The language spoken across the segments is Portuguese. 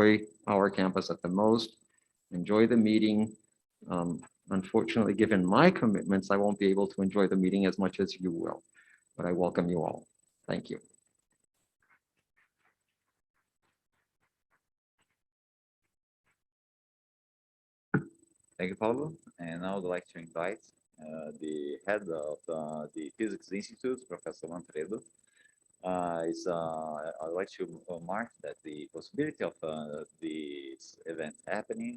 enjoy our campus at the most, enjoy the meeting. Unfortunately, given my commitments, I won't be able to enjoy the meeting as much as you will, but I welcome you all. Thank you. Thank you, Paulo. And now I would like to invite the head of the Physics Institute, Professor Manfredo. I'd like to mark that the possibility of this event happening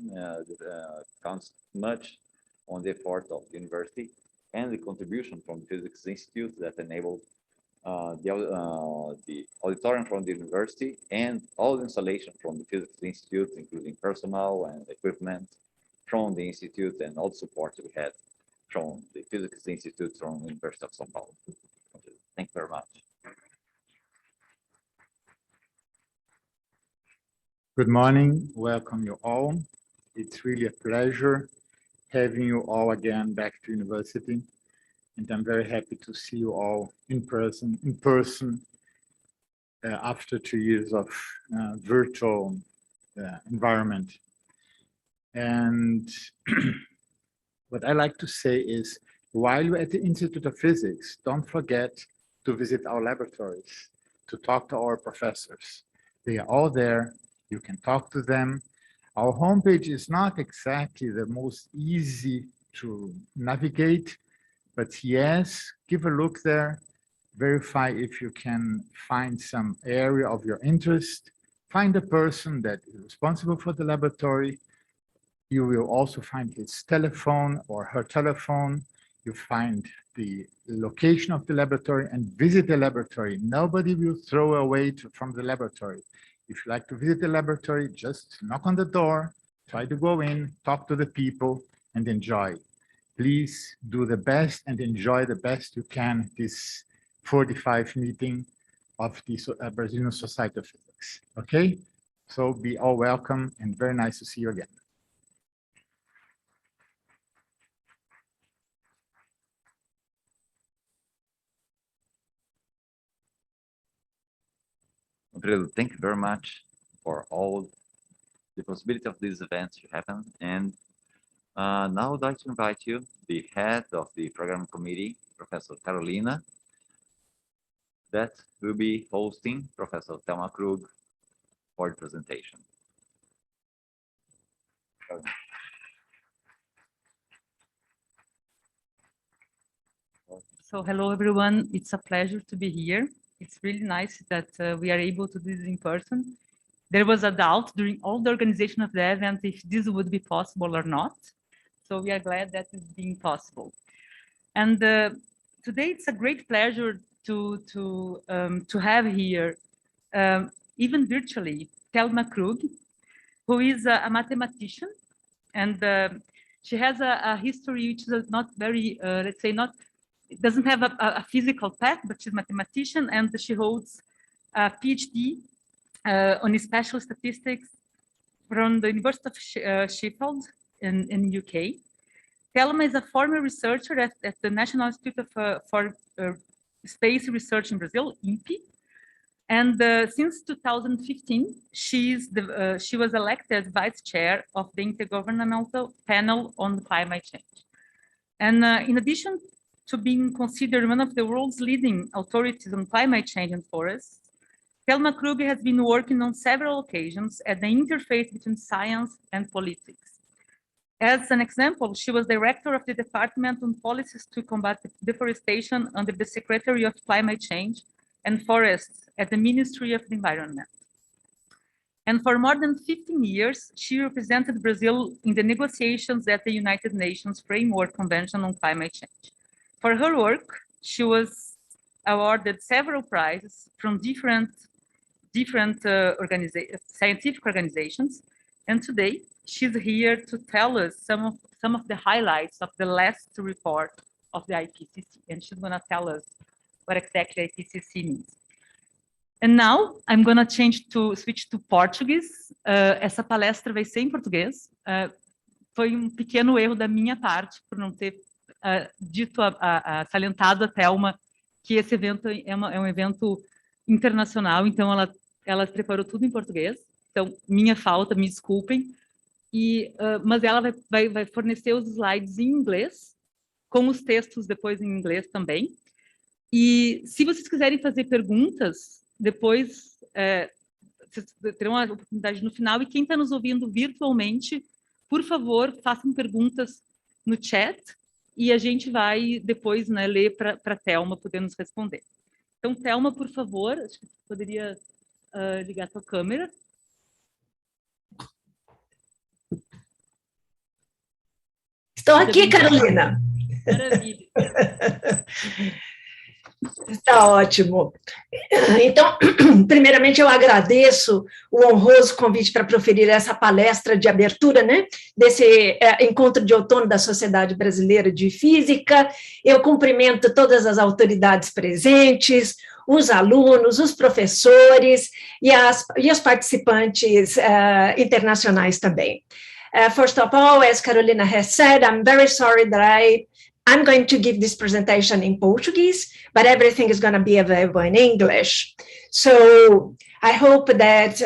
counts much on the effort of the university and the contribution from the Physics Institute that enabled the auditorium from the university and all the installation from the Physics Institute, including personnel and equipment from the Institute and all the support we had from the Physics Institute from the University of São Paulo. Thank you very much. Good morning, welcome you all. It's really a pleasure having you all again back to university. And I'm very happy to see you all in person after 2 years of virtual environment. And what I like to say is, while you're at the Institute of Physics, don't forget to visit our laboratories, to talk to our professors. They are all there. You can talk to them. Our homepage is not exactly the most easy to navigate, but yes, give a look there, verify if you can find some area of your interest, find a person that is responsible for the laboratory. You will also find his telephone or her telephone. You find the location of the laboratory and visit the laboratory. Nobody will throw away from the laboratory. If you like to visit the laboratory, just knock on the door, try to go in, talk to the people, and enjoy. Please do the best and enjoy the best you can this 45th meeting of the Brazilian Society of Physics. Okay? So be all welcome and very nice to see you again. Thank you very much for all the possibility of these events to happen. And now I'd like to invite you, the head of the program committee, Professor Carolina, that will be hosting Professor Thelma Krug for the presentation. So hello, everyone. It's a pleasure to be here. It's really nice that we are able to do this in person. There was a doubt during all the organization of the event if this would be possible or not. So we are glad that it's being possible. And today it's a great pleasure to have here, even virtually, Thelma Krug, who is a mathematician, and she has a history which is not very, let's say, it doesn't have a physical path, but she's a mathematician, and she holds a PhD on special statistics from the University of Sheffield in UK. Thelma is a former researcher at the National Institute for Space Research in Brazil, INPE. And since 2015, she was elected vice chair of the Intergovernmental Panel on Climate Change. And in addition to being considered one of the world's leading authorities on climate change and forests, Thelma Krug has been working on several occasions at the interface between science and politics. As an example, she was director of the Department on Policies to Combat Deforestation under the Secretary of Climate Change and Forests at the Ministry of the Environment. And for more than 15 years, she represented Brazil in the negotiations at the United Nations Framework Convention on Climate Change. For her work, she was awarded several prizes from different scientific organizations. And today, she's here to tell us some of the highlights of the last report of the IPCC. And she's going to tell us what exactly IPCC means. And now I'm going to switch to Portuguese. Essa palestra vai ser em português. Foi pequeno erro da minha parte por não ter salientado a Thelma que esse evento é um evento internacional, então ela preparou tudo em português. Então, minha falta, me desculpem. Mas ela vai fornecer os slides em inglês, com os textos depois em inglês também. E se vocês quiserem fazer perguntas, depois vocês terão a oportunidade no final. E quem está nos ouvindo virtualmente, por favor, façam perguntas no chat e a gente vai depois, né, ler para a Thelma poder nos responder. Então, Thelma, por favor, acho que você poderia ligar a sua câmera. Estou aqui, Carolina. Maravilha. Está ótimo. Então, primeiramente, eu agradeço o honroso convite para proferir essa palestra de abertura, né, desse encontro de outono da Sociedade Brasileira de Física. Eu cumprimento todas as autoridades presentes, os alunos, os professores e os participantes internacionais também. First of all, as Carolina has said, I'm very sorry that I'm going to give this presentation in Portuguese, but everything is going to be available in English. So I hope that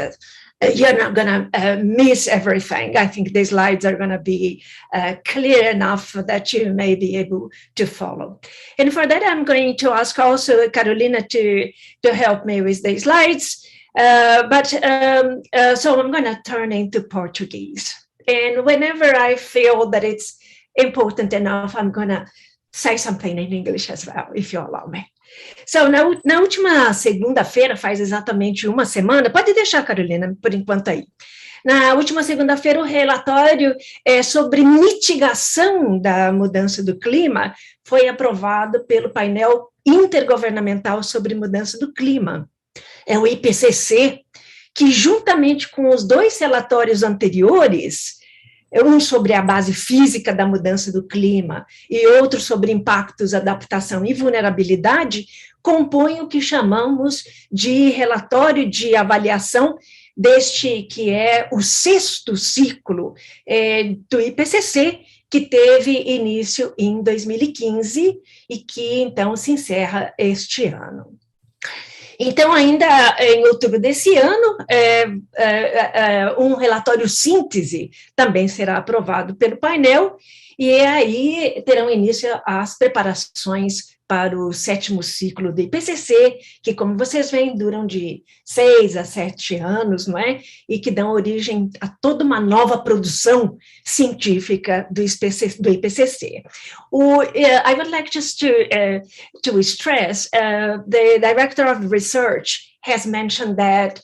you're not going to miss everything. I think the slides are going to be clear enough that you may be able to follow. And for that, I'm going to ask also Carolina to help me with the slides. So I'm going to turn into Portuguese. And whenever I feel that it's important enough, I'm going to say something in English as well, if you allow me. So, na última segunda-feira, faz exatamente uma semana, pode deixar, Carolina, por enquanto aí. Na última segunda-feira, o relatório sobre mitigação da mudança do clima foi aprovado pelo painel intergovernamental sobre mudança do clima, o IPCC, que juntamente com os dois relatórios anteriores, um sobre a base física da mudança do clima e outro sobre impactos, adaptação e vulnerabilidade, compõem o que chamamos de relatório de avaliação deste que é o sexto ciclo do IPCC, que teve início em 2015 e que, então, se encerra este ano. Então, ainda em outubro desse ano, um relatório síntese também será aprovado pelo painel, e aí terão início as preparações para o sétimo ciclo do IPCC, que, como vocês veem, duram de 6 a 7 anos, não é? E que dão origem a toda uma nova produção científica do IPCC. I would like just to stress, the Director of Research has mentioned that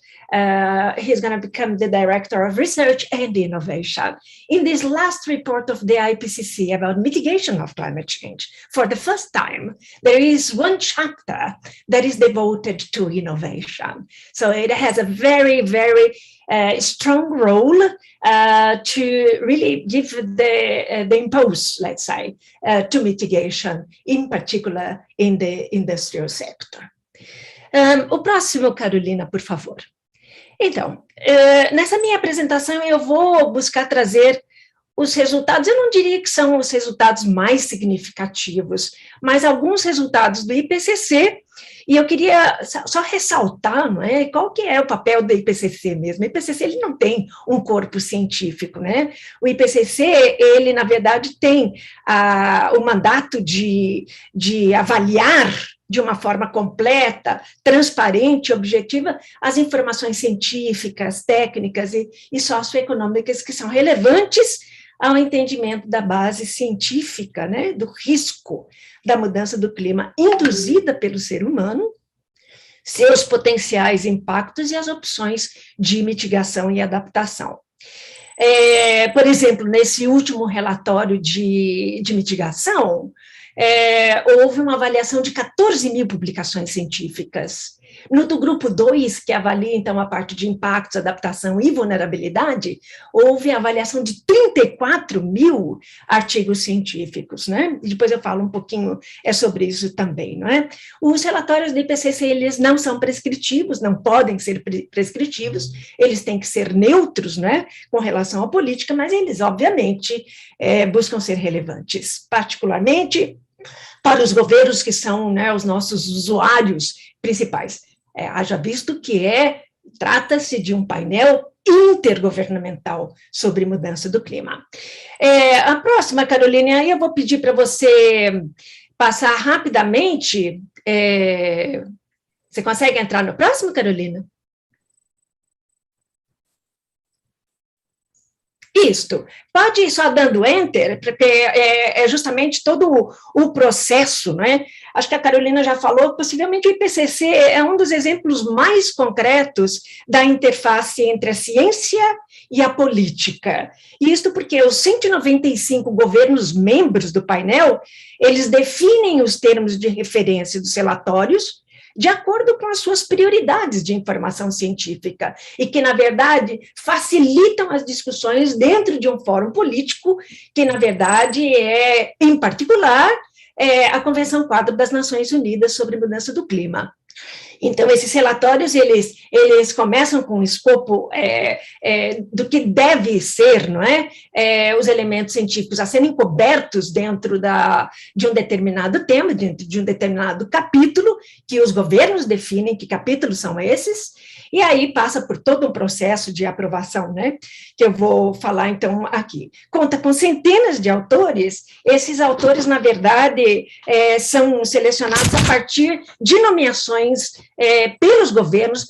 he's going to become the Director of Research and Innovation. In this last report of the IPCC about mitigation of climate change, for the first time, there is one chapter that is devoted to innovation. So it has a very, very strong role to really give the impulse, let's say, to mitigation, in particular in the industrial sector. O próximo, Carolina, por favor. Então, nessa minha apresentação eu vou buscar trazer os resultados, eu não diria que são os resultados mais significativos, mas alguns resultados do IPCC, e eu queria só ressaltar, não é, qual que é o papel do IPCC mesmo. O IPCC, ele não tem um corpo científico, né? O IPCC, ele, na verdade, tem o mandato de avaliar de uma forma completa, transparente, objetiva, as informações científicas, técnicas e socioeconômicas que são relevantes ao entendimento da base científica, né, do risco da mudança do clima induzida pelo ser humano, seus potenciais impactos e as opções de mitigação e adaptação. Por exemplo, nesse último relatório de mitigação, houve uma avaliação de 14 mil publicações científicas. No do grupo 2, que avalia, então, a parte de impactos, adaptação e vulnerabilidade, houve a avaliação de 34 mil artigos científicos, né? E depois eu falo um pouquinho sobre isso também, não é? Os relatórios do IPCC, eles não são prescritivos, não podem ser prescritivos, eles têm que ser neutros, né, com relação à política, mas eles, obviamente, buscam ser relevantes, particularmente para os governos que são, né, os nossos usuários principais. Haja visto que trata-se de um painel intergovernamental sobre mudança do clima. A próxima, Carolina, aí eu vou pedir para você passar rapidamente. Você consegue entrar no próximo, Carolina? Isto, pode ir só dando enter, porque é justamente todo o processo, né? Acho que a Carolina já falou, possivelmente o IPCC é um dos exemplos mais concretos da interface entre a ciência e a política. Isto porque os 195 governos membros do painel, eles definem os termos de referência dos relatórios, de acordo com as suas prioridades de informação científica, e que, na verdade, facilitam as discussões dentro de um fórum político, que, na verdade, em particular, a Convenção Quadro das Nações Unidas sobre Mudança do Clima. Então, esses relatórios, eles começam com o escopo do que deve ser, não é? Os elementos científicos a serem cobertos dentro de um determinado tema, dentro de um determinado capítulo, que os governos definem que capítulos são esses, e aí passa por todo um processo de aprovação, né? Que eu vou falar, então, aqui. Conta com centenas de autores. Esses autores, na verdade, são selecionados a partir de nomeações pelos governos,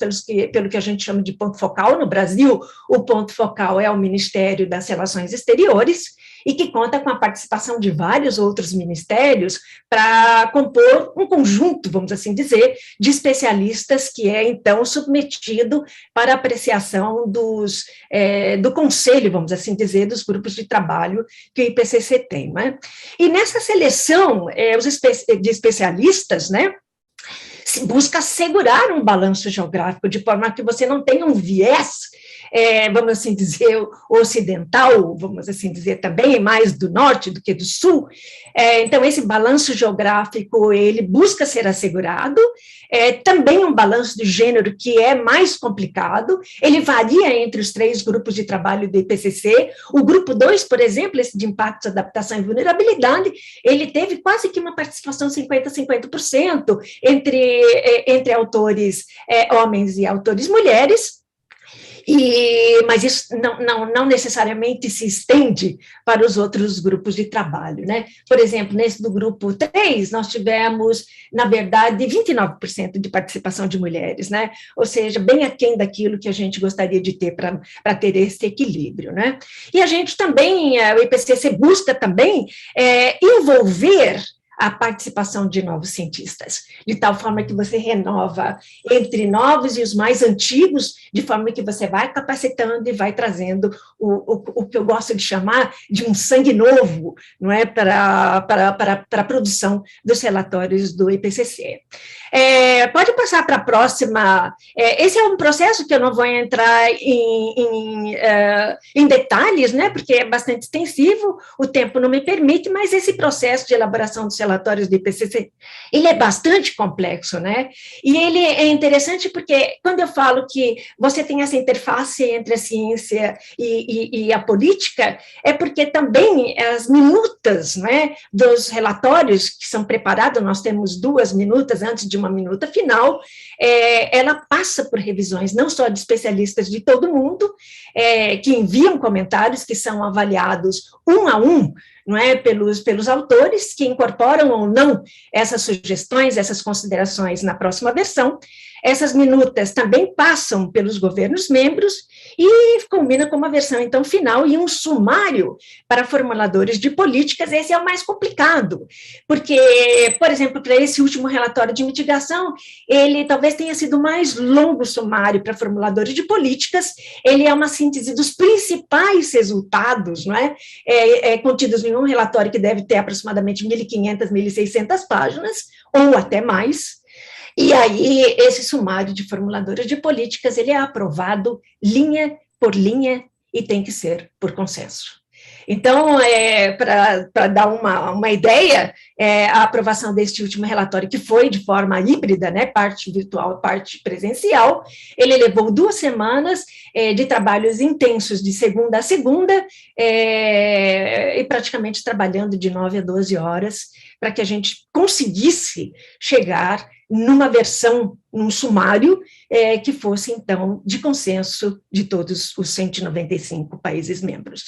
pelo que a gente chama de ponto focal. No Brasil, o ponto focal é o Ministério das Relações Exteriores, e que conta com a participação de vários outros ministérios para compor um conjunto, vamos assim dizer, de especialistas que é, então, submetido para apreciação do conselho, vamos assim dizer, dos grupos de trabalho que o IPCC tem, né? E nessa seleção de especialistas, né, se busca assegurar um balanço geográfico, de forma que você não tenha um viés, vamos assim dizer, ocidental, vamos assim dizer, também mais do norte do que do sul. Então, esse balanço geográfico, ele busca ser assegurado, também um balanço de gênero que é mais complicado, ele varia entre os 3 grupos de trabalho do IPCC. O grupo 2, por exemplo, esse de impactos, adaptação e vulnerabilidade, ele teve quase que uma participação 50-50% entre autores homens e autores mulheres, mas isso não necessariamente se estende para os outros grupos de trabalho, né? Por exemplo, nesse do grupo 3, nós tivemos, na verdade, 29% de participação de mulheres, né? Ou seja, bem aquém daquilo que a gente gostaria de ter para ter esse equilíbrio, né? E a gente também, o IPCC busca também envolver a participação de novos cientistas, de tal forma que você renova entre novos e os mais antigos, de forma que você vai capacitando e vai trazendo o que eu gosto de chamar de um sangue novo, não é, para a produção dos relatórios do IPCC. Pode passar para a próxima. Esse é um processo que eu não vou entrar em detalhes, né, porque é bastante extensivo, o tempo não me permite, mas esse processo de elaboração dos relatórios do IPCC, ele é bastante complexo, né, e ele é interessante porque, quando eu falo que você tem essa interface entre a ciência e a política, é porque também as minutas, né, dos relatórios que são preparados, nós temos 2 minutas antes de uma minuta final, ela passa por revisões, não só de especialistas de todo mundo, que enviam comentários que são avaliados um a um, não é, pelos autores, que incorporam ou não essas sugestões, essas considerações na próxima versão. Essas minutas também passam pelos governos membros e combina com uma versão, então, final e um sumário para formuladores de políticas. Esse é o mais complicado, porque, por exemplo, para esse último relatório de mitigação, ele talvez tenha sido o mais longo sumário para formuladores de políticas. Ele é uma síntese dos principais resultados, não é? Contidos em um relatório que deve ter aproximadamente 1.500, 1.600 páginas, ou até mais. E aí, esse sumário de formuladores de políticas, ele é aprovado linha por linha e tem que ser por consenso. Então, para dar uma ideia, a aprovação deste último relatório, que foi de forma híbrida, né, parte virtual, parte presencial, ele levou 2 semanas de trabalhos intensos, de segunda a segunda, e praticamente trabalhando de 9 a 12 horas, para que a gente conseguisse chegar numa versão, num sumário, que fosse, então, de consenso de todos os 195 países membros.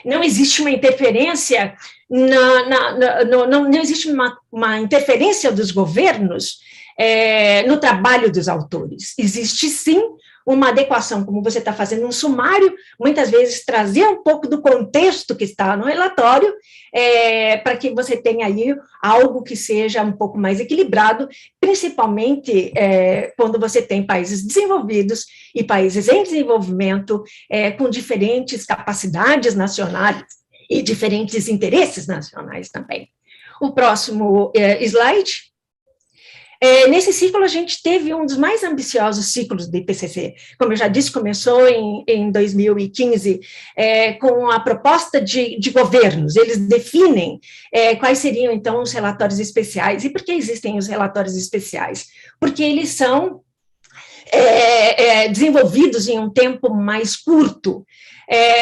Não existe uma interferência, não existe uma interferência dos governos no trabalho dos autores. Existe, sim, uma adequação, como você está fazendo um sumário, muitas vezes trazer um pouco do contexto que está no relatório, para que você tenha aí algo que seja um pouco mais equilibrado, principalmente quando você tem países desenvolvidos e países em desenvolvimento, com diferentes capacidades nacionais e diferentes interesses nacionais também. O próximo slide. Nesse ciclo, a gente teve um dos mais ambiciosos ciclos do IPCC. Como eu já disse, começou em 2015, com a proposta de governos. Eles definem quais seriam, então, os relatórios especiais. E por que existem os relatórios especiais? Porque eles são desenvolvidos em um tempo mais curto.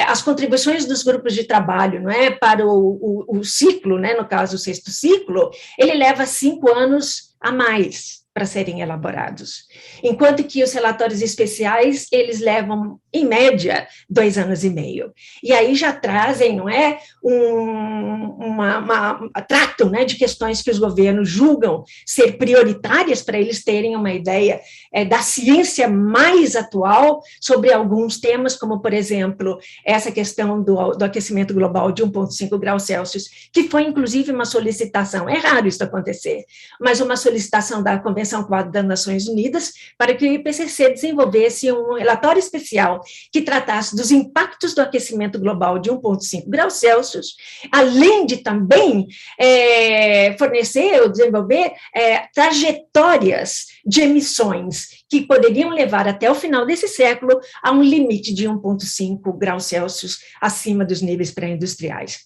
As contribuições dos grupos de trabalho, não é, para o ciclo, né, no caso, o 6º ciclo, ele leva 5 anos a mais para serem elaborados, enquanto que os relatórios especiais, eles levam, em média, 2 anos e meio. E aí já trazem, não é, tratam, né, de questões que os governos julgam ser prioritárias para eles terem uma ideia da ciência mais atual sobre alguns temas, como, por exemplo, essa questão do aquecimento global de 1,5 graus Celsius, que foi, inclusive, uma solicitação, é raro isso acontecer, mas uma solicitação da Convenção Quadro das Nações Unidas para que o IPCC desenvolvesse um relatório especial que tratasse dos impactos do aquecimento global de 1,5 graus Celsius, além de também fornecer ou desenvolver trajetórias de emissões que poderiam levar até o final desse século a um limite de 1,5 graus Celsius acima dos níveis pré-industriais.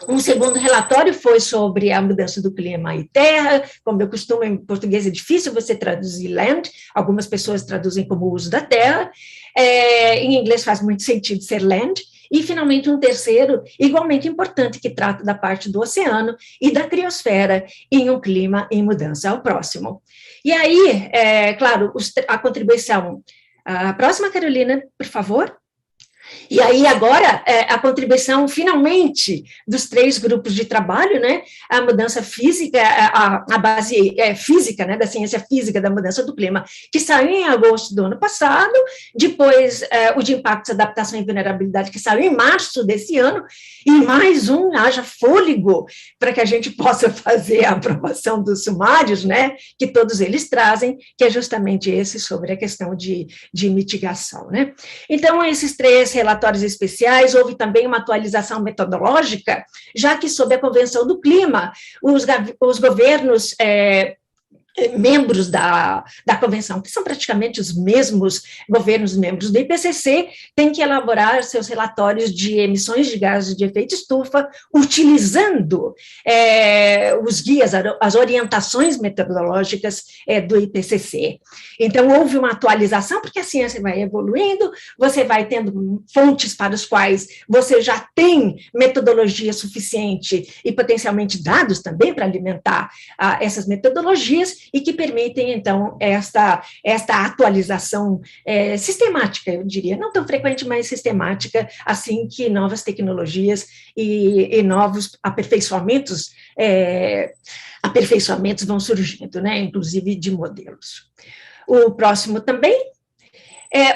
Um segundo relatório foi sobre a mudança do clima e terra. Como eu costumo, em português é difícil você traduzir land, algumas pessoas traduzem como uso da terra, em inglês faz muito sentido ser land, e, finalmente, um terceiro, igualmente importante, que trata da parte do oceano e da criosfera em um clima em mudança. Ao próximo. E aí, claro, a contribuição. A próxima, Carolina, por favor. E aí, agora, a contribuição, finalmente, dos 3 grupos de trabalho, né, a mudança física, a base física, né, da ciência física da mudança do clima, que saiu em agosto do ano passado, depois o de impactos, adaptação e vulnerabilidade, que saiu em março desse ano, e mais um, haja fôlego, para que a gente possa fazer a aprovação dos sumários, né, que todos eles trazem, que é justamente esse sobre a questão de mitigação, né. Então, esses 3 relatórios especiais, houve também uma atualização metodológica, já que, sob a Convenção do Clima, os governos membros da Convenção, que são praticamente os mesmos governos membros do IPCC, têm que elaborar seus relatórios de emissões de gases de efeito estufa, utilizando os guias, as orientações metodológicas do IPCC. Então, houve uma atualização, porque a ciência vai evoluindo, você vai tendo fontes para as quais você já tem metodologia suficiente e, potencialmente, dados também para alimentar essas metodologias, e que permitem, então, esta atualização sistemática, eu diria, não tão frequente, mas sistemática, assim que novas tecnologias e novos aperfeiçoamentos vão surgindo, né, inclusive de modelos. O próximo também.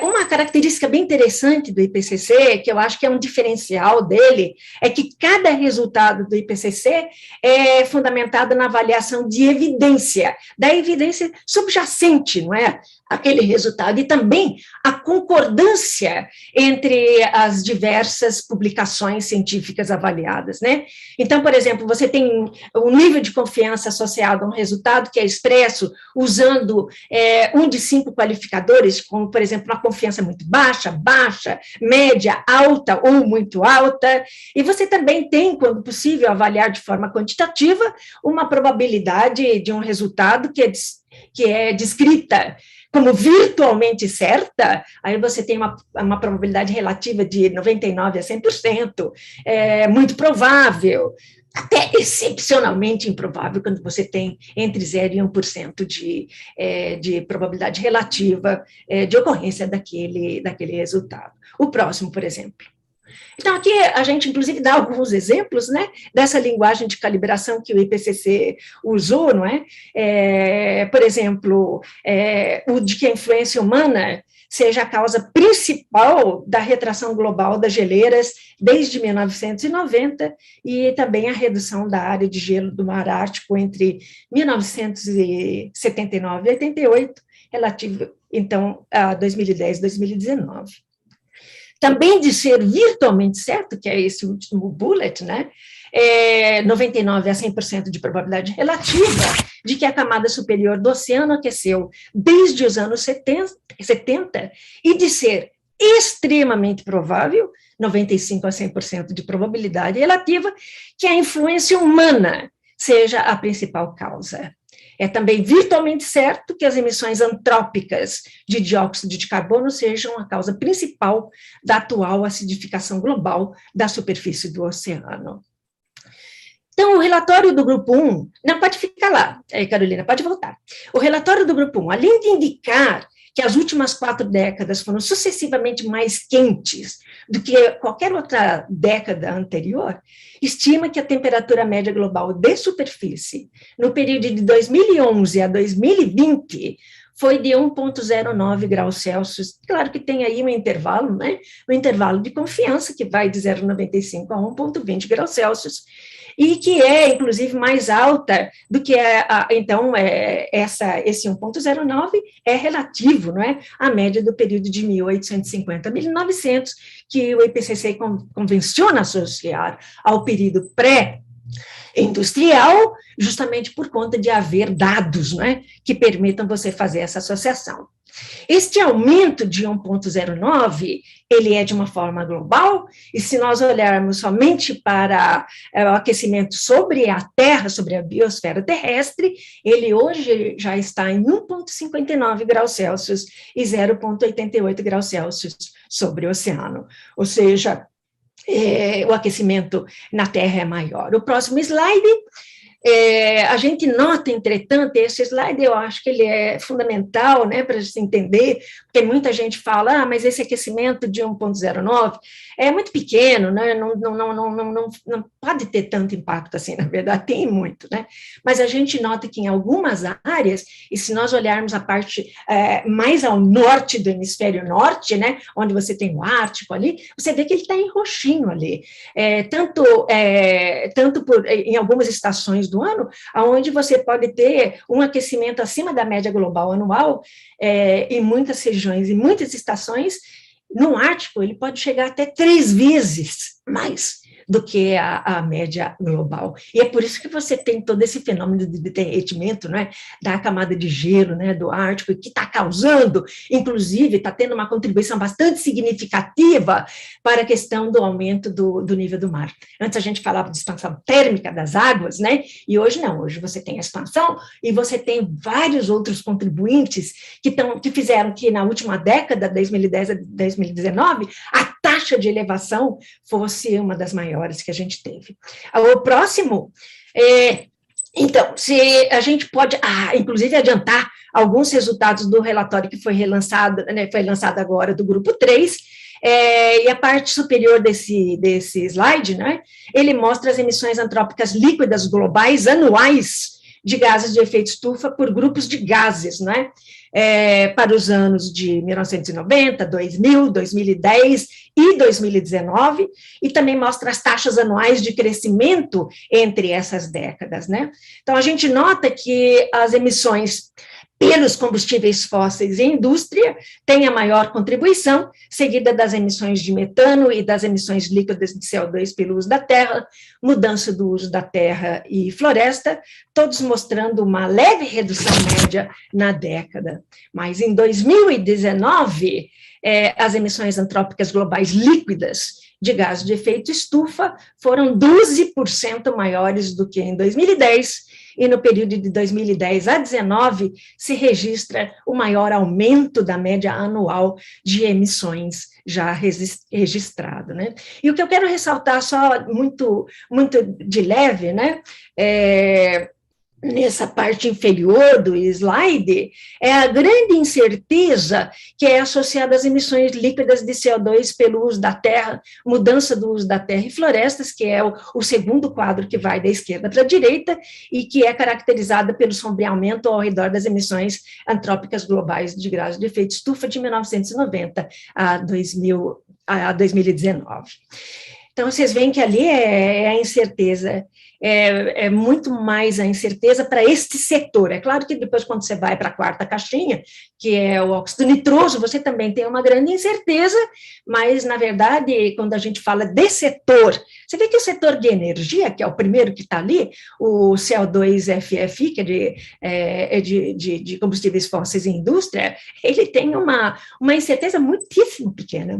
Uma característica bem interessante do IPCC, que eu acho que é um diferencial dele, é que cada resultado do IPCC é fundamentado na avaliação de evidência, da evidência subjacente, não é? Aquele resultado, e também a concordância entre as diversas publicações científicas avaliadas, né? Então, por exemplo, você tem um nível de confiança associado a um resultado que é expresso usando um de 5 qualificadores, como, por exemplo, uma confiança muito baixa, baixa, média, alta ou muito alta, e você também tem, quando possível, avaliar de forma quantitativa uma probabilidade de um resultado que é descrita como virtualmente certa, aí você tem uma probabilidade relativa de 99% a 100%, muito provável, até excepcionalmente improvável quando você tem entre 0 e 1% de probabilidade relativa de ocorrência daquele resultado. O próximo, por exemplo. Então, aqui a gente, inclusive, dá alguns exemplos, né, dessa linguagem de calibração que o IPCC usou, não é? Por exemplo, o de que a influência humana seja a causa principal da retração global das geleiras desde 1990 e também a redução da área de gelo do Mar Ártico entre 1979 e 88, relativo, então, a 2010 e 2019. Também de ser virtualmente certo, que é esse último bullet, né? 99 a 100% de probabilidade relativa de que a camada superior do oceano aqueceu desde os anos 70 e de ser extremamente provável, 95 a 100% de probabilidade relativa, que a influência humana seja a principal causa. É também virtualmente certo que as emissões antrópicas de dióxido de carbono sejam a causa principal da atual acidificação global da superfície do oceano. Então, o relatório do Grupo 1, não, pode ficar lá, Carolina, pode voltar. O relatório do Grupo 1, além de indicar que as últimas 4 décadas foram sucessivamente mais quentes do que qualquer outra década anterior, estima que a temperatura média global de superfície, no período de 2011 a 2020, foi de 1,09 graus Celsius. Claro que tem aí um intervalo, né? Um intervalo de confiança, que vai de 0,95 a 1,20 graus Celsius, e que é, inclusive, mais alta do que esse 1,09 é relativo, não é? À média do período de 1850 a 1900, que o IPCC convenciona associar ao período pré-industrial, justamente por conta de haver dados, não é? Que permitam você fazer essa associação. Este aumento de 1,09, ele é de uma forma global, e se nós olharmos somente para o aquecimento sobre a Terra, sobre a biosfera terrestre, ele hoje já está em 1,59 graus Celsius e 0,88 graus Celsius sobre o oceano. Ou seja, o aquecimento na Terra é maior. O próximo slide. A gente nota, entretanto, esse slide eu acho que ele é fundamental, né, para a gente entender, porque muita gente fala, mas esse aquecimento de 1,09 é muito pequeno, né, não pode ter tanto impacto assim, na verdade tem muito, né, mas a gente nota que em algumas áreas, e se nós olharmos a parte mais ao norte do hemisfério norte, né, onde você tem o Ártico ali, você vê que ele está em roxinho ali, tanto em algumas estações do ano, onde você pode ter um aquecimento acima da média global anual, em muitas regiões e muitas estações. No Ártico, ele pode chegar até 3 vezes mais do que a média global. E é por isso que você tem todo esse fenômeno de derretimento, né, da camada de gelo, né, do Ártico, que está causando, inclusive, está tendo uma contribuição bastante significativa para a questão do aumento do nível do mar. Antes a gente falava de expansão térmica das águas, né, e hoje não, hoje você tem a expansão e você tem vários outros contribuintes que fizeram que na última década, 2010 a 2019, a taxa de elevação fosse uma das maiores que a gente teve. O próximo, então, se a gente pode, inclusive, adiantar alguns resultados do relatório que foi relançado, né, foi lançado agora do grupo 3, e a parte superior desse slide, né, ele mostra as emissões antrópicas líquidas globais anuais de gases de efeito estufa por grupos de gases, né, para os anos de 1990, 2000, 2010 e 2019, e também mostra as taxas anuais de crescimento entre essas décadas, né? Então, a gente nota que as emissões pelos combustíveis fósseis e indústria têm a maior contribuição, seguida das emissões de metano e das emissões líquidas de CO2 pelo uso da terra, mudança do uso da terra e floresta, todos mostrando uma leve redução média na década. Mas em 2019, as emissões antrópicas globais líquidas de gás de efeito estufa foram 12% maiores do que em 2010, e no período de 2010 a 2019 se registra o maior aumento da média anual de emissões já registrado, né? E o que eu quero ressaltar só muito de leve, né? Nessa parte inferior do slide, é a grande incerteza que é associada às emissões líquidas de CO2 pelo uso da terra, mudança do uso da terra e florestas, que é o segundo quadro que vai da esquerda para a direita, e que é caracterizada pelo sombreamento ao redor das emissões antrópicas globais de gases de efeito estufa de 1990 a 2019. Então, vocês veem que ali é a incerteza, é muito mais a incerteza para este setor. É claro que depois, quando você vai para a quarta caixinha, que é o óxido nitroso, você também tem uma grande incerteza, mas, na verdade, quando a gente fala de setor, você vê que o setor de energia, que é o primeiro que está ali, o CO2-FFI, que é de combustíveis fósseis e indústria, ele tem uma incerteza muitíssimo pequena.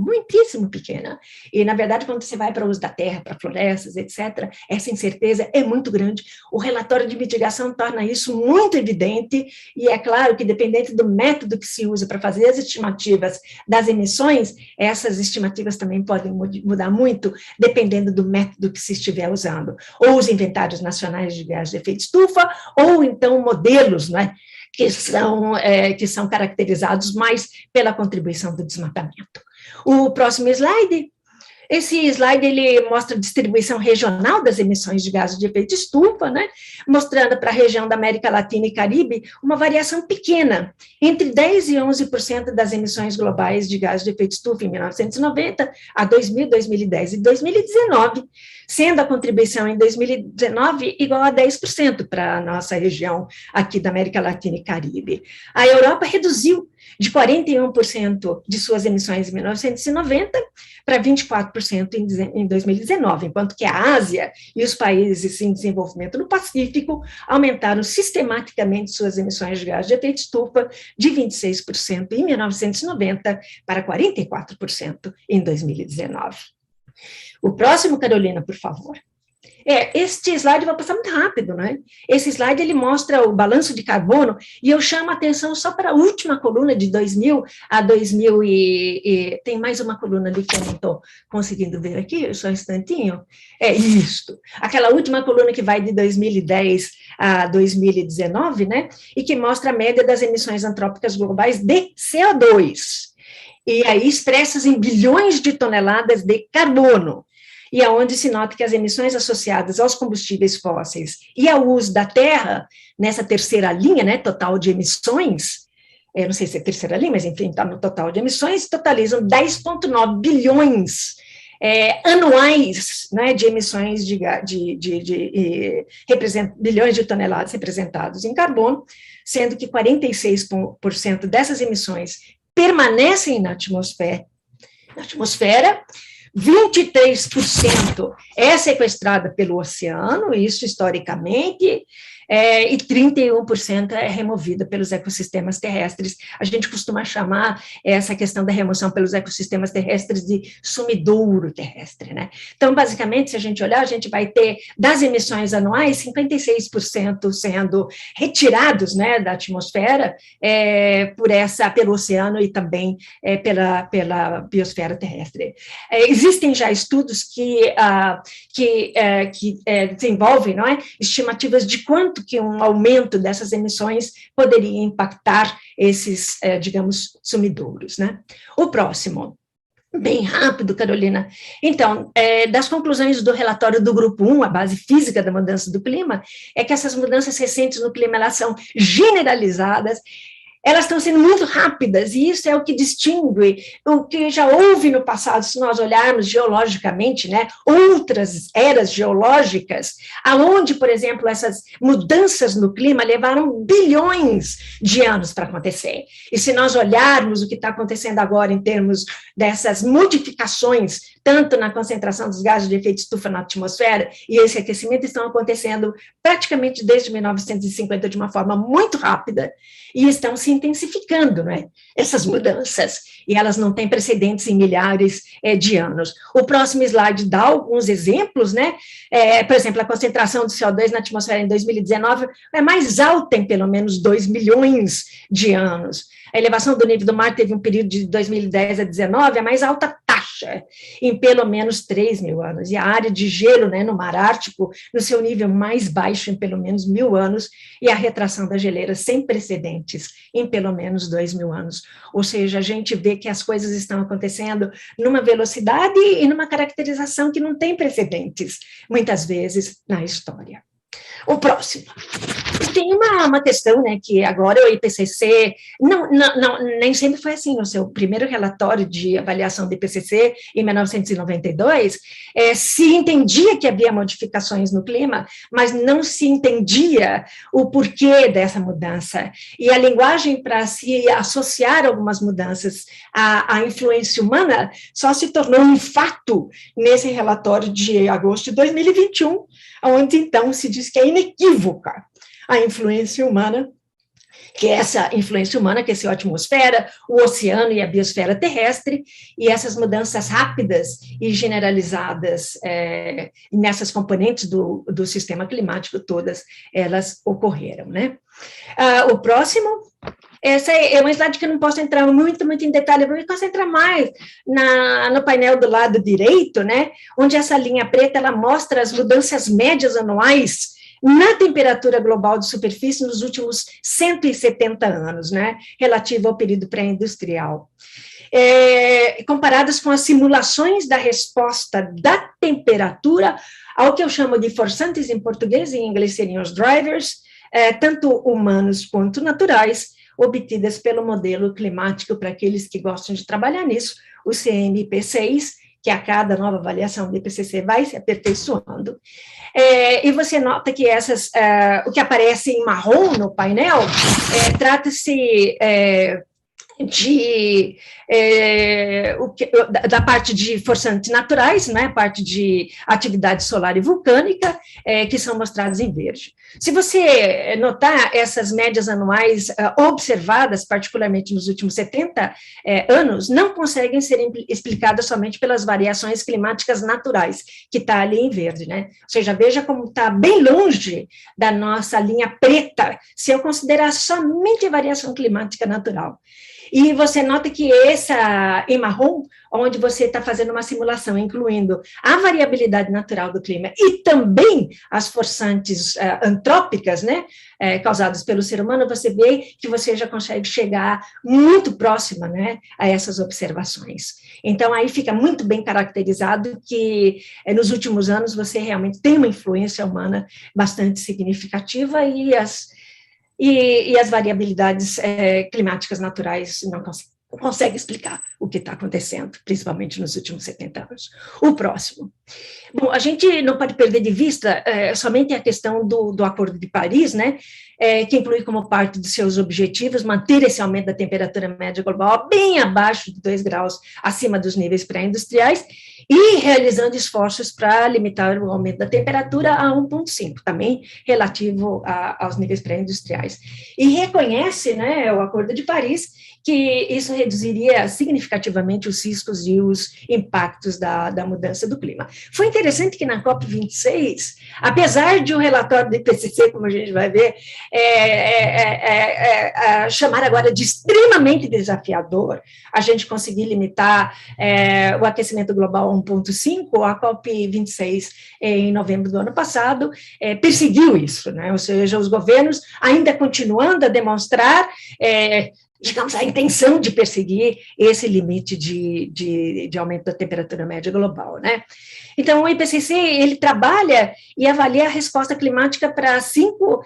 E, na verdade, quando você vai para o uso da terra, para florestas, etc., essa incerteza é muito grande. O relatório de mitigação torna isso muito evidente, e é claro que, dependente do método que se usa para fazer as estimativas das emissões, essas estimativas também podem mudar muito, dependendo do método que se estiver usando, ou os inventários nacionais de gases de efeito estufa, ou então modelos, né, que são caracterizados mais pela contribuição do desmatamento. O próximo slide. Esse slide, ele mostra a distribuição regional das emissões de gases de efeito estufa, né, mostrando para a região da América Latina e Caribe uma variação pequena, entre 10% e 11% das emissões globais de gases de efeito estufa em 1990, a 2000, 2010 e 2019, sendo a contribuição em 2019 igual a 10% para a nossa região aqui da América Latina e Caribe. A Europa reduziu de 41% de suas emissões em 1990 para 24% em 2019, enquanto que a Ásia e os países em desenvolvimento no Pacífico aumentaram sistematicamente suas emissões de gás de efeito estufa de 26% em 1990 para 44% em 2019. O próximo, Carolina, por favor. Este slide vai passar muito rápido, né? Esse slide, ele mostra o balanço de carbono, e eu chamo a atenção só para a última coluna, de 2000 a 2000 tem mais uma coluna ali que eu não estou conseguindo ver aqui, só um instantinho. É isto, aquela última coluna que vai de 2010 a 2019, né? E que mostra a média das emissões antrópicas globais de CO2. E aí expressas em bilhões de toneladas de carbono. E aonde se nota que as emissões associadas aos combustíveis fósseis e ao uso da terra, nessa terceira linha, né, total de emissões, eu não sei se é terceira linha, mas enfim, está no total de emissões, totalizam 10,9 bilhões anuais, né, de emissões bilhões de toneladas representados em carbono, sendo que 46% dessas emissões permanecem na atmosfera, 23% é sequestrada pelo oceano, isso historicamente, e 31% é removida pelos ecossistemas terrestres. A gente costuma chamar essa questão da remoção pelos ecossistemas terrestres de sumidouro terrestre, né? Então, basicamente, se a gente olhar, a gente vai ter, das emissões anuais, 56% sendo retirados, né, da atmosfera pelo oceano e também pela biosfera terrestre. Existem já estudos que desenvolvem, não é, estimativas de quanto que um aumento dessas emissões poderia impactar esses, digamos, sumidouros, né? O próximo. Bem rápido, Carolina. Então, das conclusões do relatório do Grupo 1, a base física da mudança do clima, é que essas mudanças recentes no clima, elas são generalizadas, elas estão sendo muito rápidas, e isso é o que distingue o que já houve no passado, se nós olharmos geologicamente, né, outras eras geológicas, aonde, por exemplo, essas mudanças no clima levaram bilhões de anos para acontecer. E se nós olharmos o que está acontecendo agora em termos dessas modificações, tanto na concentração dos gases de efeito estufa na atmosfera, e esse aquecimento estão acontecendo praticamente desde 1950 de uma forma muito rápida e estão se intensificando, né? Essas mudanças, e elas não têm precedentes em milhares de anos. O próximo slide dá alguns exemplos, né? Por exemplo, a concentração de CO2 na atmosfera em 2019 é mais alta em pelo menos 2 milhões de anos. A elevação do nível do mar teve um período de 2010 a 19, a mais alta taxa em pelo menos 3 mil anos. E a área de gelo, né, no Mar Ártico, no seu nível mais baixo em pelo menos 1000 anos, e a retração das geleiras sem precedentes em pelo menos 2 mil anos. Ou seja, a gente vê que as coisas estão acontecendo numa velocidade e numa caracterização que não tem precedentes, muitas vezes, na história. O próximo. Tem uma questão, né, que agora o IPCC, nem sempre foi assim, no seu primeiro relatório de avaliação do IPCC, em 1992, se entendia que havia modificações no clima, mas não se entendia o porquê dessa mudança. E a linguagem para se associar algumas mudanças à influência humana só se tornou um fato nesse relatório de agosto de 2021, onde então se diz que é inequívoca a influência humana, que é essa influência humana, que é a atmosfera, o oceano e a biosfera terrestre, e essas mudanças rápidas e generalizadas nessas componentes do sistema climático, todas elas ocorreram, né? O próximo, essa é uma slide que eu não posso entrar muito em detalhe, eu vou me concentrar mais no painel do lado direito, né, onde essa linha preta, ela mostra as mudanças médias anuais na temperatura global de superfície nos últimos 170 anos, né, relativo ao período pré-industrial. Comparadas com as simulações da resposta da temperatura ao que eu chamo de forçantes em português, em inglês seriam os drivers, tanto humanos quanto naturais, obtidas pelo modelo climático, para aqueles que gostam de trabalhar nisso, o CMP6, que a cada nova avaliação do IPCC vai se aperfeiçoando. E você nota que o que aparece em marrom no painel, trata-se da parte de forçantes naturais, né, parte de atividade solar e vulcânica, que são mostrados em verde. Se você notar essas médias anuais observadas, particularmente nos últimos 70 anos, não conseguem ser explicadas somente pelas variações climáticas naturais, que está ali em verde, né? Ou seja, veja como está bem longe da nossa linha preta, se eu considerar somente a variação climática natural. E você nota que essa em marrom, onde você está fazendo uma simulação, incluindo a variabilidade natural do clima e também as forçantes antrópicas, né, causadas pelo ser humano, você vê que você já consegue chegar muito próxima, né, a essas observações. Então, aí fica muito bem caracterizado que nos últimos anos você realmente tem uma influência humana bastante significativa e as variabilidades climáticas naturais não conseguem explicar o que está acontecendo, principalmente nos últimos 70 anos. O próximo. Bom, a gente não pode perder de vista somente a questão do Acordo de Paris, né, que inclui como parte dos seus objetivos manter esse aumento da temperatura média global bem abaixo de 2 graus acima dos níveis pré-industriais, e realizando esforços para limitar o aumento da temperatura a 1,5, também relativo aos níveis pré-industriais. E reconhece, né, o Acordo de Paris, que isso reduziria significativamente os riscos e os impactos da mudança do clima. Foi interessante que na COP26, apesar de o relatório do IPCC, como a gente vai ver, chamar agora de extremamente desafiador, a gente conseguir limitar o aquecimento global a 1,5, a COP26, em novembro do ano passado, perseguiu isso, né? Ou seja, os governos ainda continuando a demonstrar digamos, a intenção de perseguir esse limite de aumento da temperatura média global, né? Então, o IPCC, ele trabalha e avalia a resposta climática para 5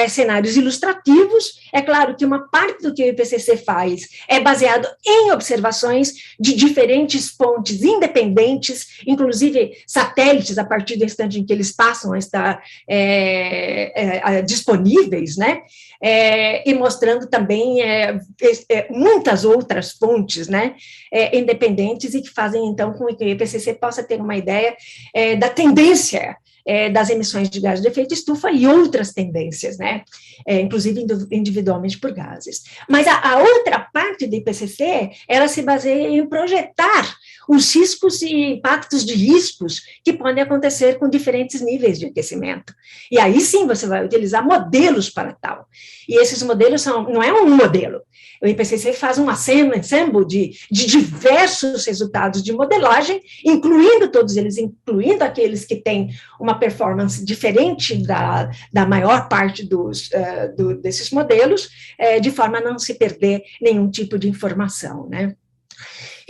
cenários ilustrativos. É claro que uma parte do que o IPCC faz é baseado em observações de diferentes fontes independentes, inclusive satélites, a partir do instante em que eles passam a estar disponíveis, né? E mostrando também muitas outras fontes, né, independentes, e que fazem, então, com que o IPCC possa ter uma ideia da tendência das emissões de gases de efeito estufa e outras tendências, né? Inclusive individualmente por gases. Mas a outra parte do IPCC, ela se baseia em projetar os riscos e impactos de riscos que podem acontecer com diferentes níveis de aquecimento. E aí sim você vai utilizar modelos para tal. E esses modelos não é um modelo. O IPCC faz um ensemble de diversos resultados de modelagem, incluindo todos eles, incluindo aqueles que têm uma performance diferente da maior parte desses modelos, de forma a não se perder nenhum tipo de informação, né?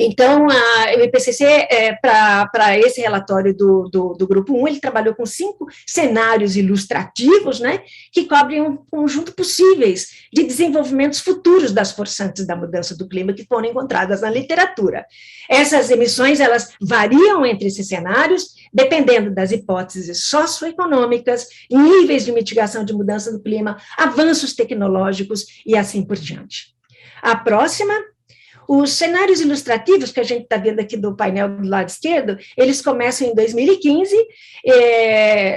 Então, o IPCC, para esse relatório do Grupo 1, ele trabalhou com 5 cenários ilustrativos, né, que cobrem um conjunto possíveis de desenvolvimentos futuros das forçantes da mudança do clima que foram encontradas na literatura. Essas emissões, elas variam entre esses cenários, dependendo das hipóteses socioeconômicas, níveis de mitigação de mudança do clima, avanços tecnológicos e assim por diante. A próxima... Os cenários ilustrativos que a gente está vendo aqui do painel do lado esquerdo, eles começam em 2015,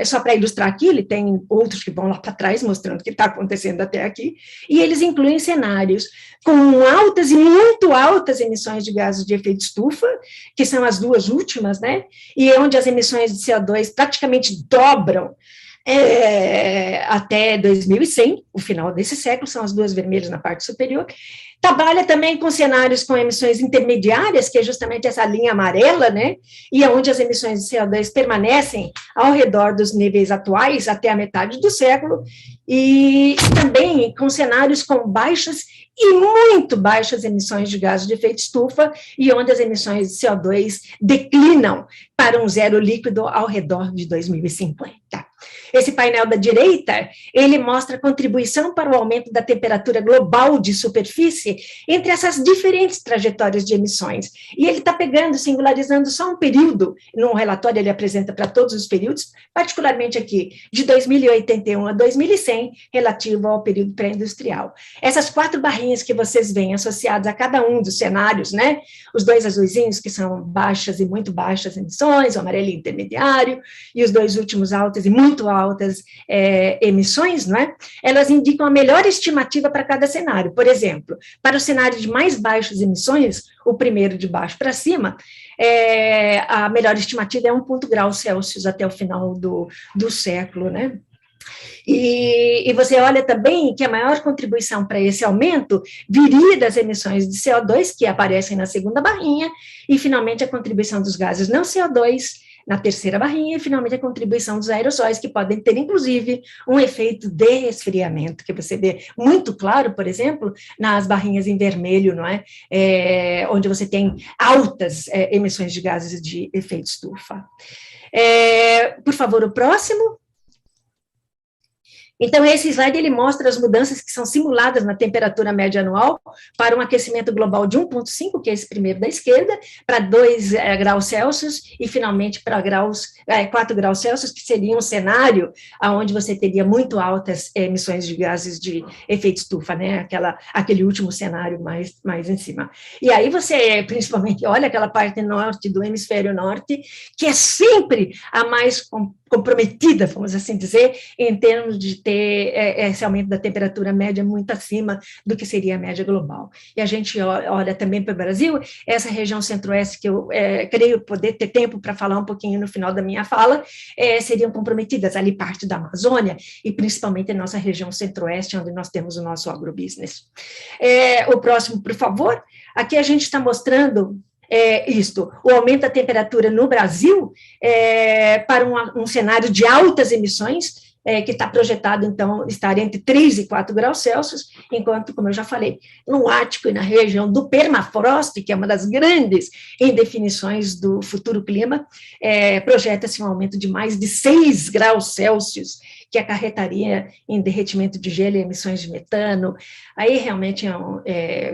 só para ilustrar aqui, ele tem outros que vão lá para trás, mostrando o que está acontecendo até aqui, e eles incluem cenários com altas e muito altas emissões de gases de efeito estufa, que são as duas últimas, né? E onde as emissões de CO2 praticamente dobram até 2100, o final desse século, são as duas vermelhas na parte superior. Trabalha também com cenários com emissões intermediárias, que é justamente essa linha amarela, né? E onde as emissões de CO2 permanecem ao redor dos níveis atuais até a metade do século, e também com cenários com baixas e muito baixas emissões de gases de efeito estufa, e onde as emissões de CO2 declinam para um zero líquido ao redor de 2050. Esse painel da direita, ele mostra a contribuição para o aumento da temperatura global de superfície entre essas diferentes trajetórias de emissões. E ele está pegando, singularizando só um período, no relatório ele apresenta para todos os períodos, particularmente aqui, de 2081 a 2100, relativo ao período pré-industrial. Essas 4 barrinhas que vocês veem associadas a cada um dos cenários, né? Os 2 azulzinhos, que são baixas e muito baixas emissões, o amarelinho intermediário, e os 2 últimos altas e muito altas emissões, não é? Elas indicam a melhor estimativa para cada cenário. Por exemplo, para o cenário de mais baixas emissões, o primeiro de baixo para cima, a melhor estimativa é 1 grau Celsius até o final do século, né? E você olha também que a maior contribuição para esse aumento viria das emissões de CO2, que aparecem na segunda barrinha, e finalmente a contribuição dos gases não CO2, na terceira barrinha, e finalmente a contribuição dos aerossóis, que podem ter, inclusive, um efeito de resfriamento, que você vê muito claro, por exemplo, nas barrinhas em vermelho, não é? Onde você tem altas emissões de gases de efeito estufa. Por favor, o próximo. Então, esse slide, ele mostra as mudanças que são simuladas na temperatura média anual para um aquecimento global de 1,5, que é esse primeiro da esquerda, para 2 graus Celsius, e finalmente para 4 graus Celsius, que seria um cenário onde você teria muito altas emissões de gases de efeito estufa, né? Aquele último cenário mais em cima. E aí você, principalmente, olha aquela parte norte do hemisfério norte, que é sempre a mais comprometida, vamos assim dizer, em termos de ter esse aumento da temperatura média muito acima do que seria a média global. E a gente olha também para o Brasil, essa região centro-oeste, que eu creio poder ter tempo para falar um pouquinho no final da minha fala, seriam comprometidas ali parte da Amazônia, e principalmente a nossa região centro-oeste, onde nós temos o nosso agrobusiness. O próximo, por favor. Aqui a gente está mostrando o aumento da temperatura no Brasil para um cenário de altas emissões, que está projetado, então, estar entre 3 e 4 graus Celsius, enquanto, como eu já falei, no Ártico e na região do permafrost, que é uma das grandes indefinições do futuro clima, projeta-se um aumento de mais de 6 graus Celsius, que acarretaria em derretimento de gelo e emissões de metano. Aí, realmente, o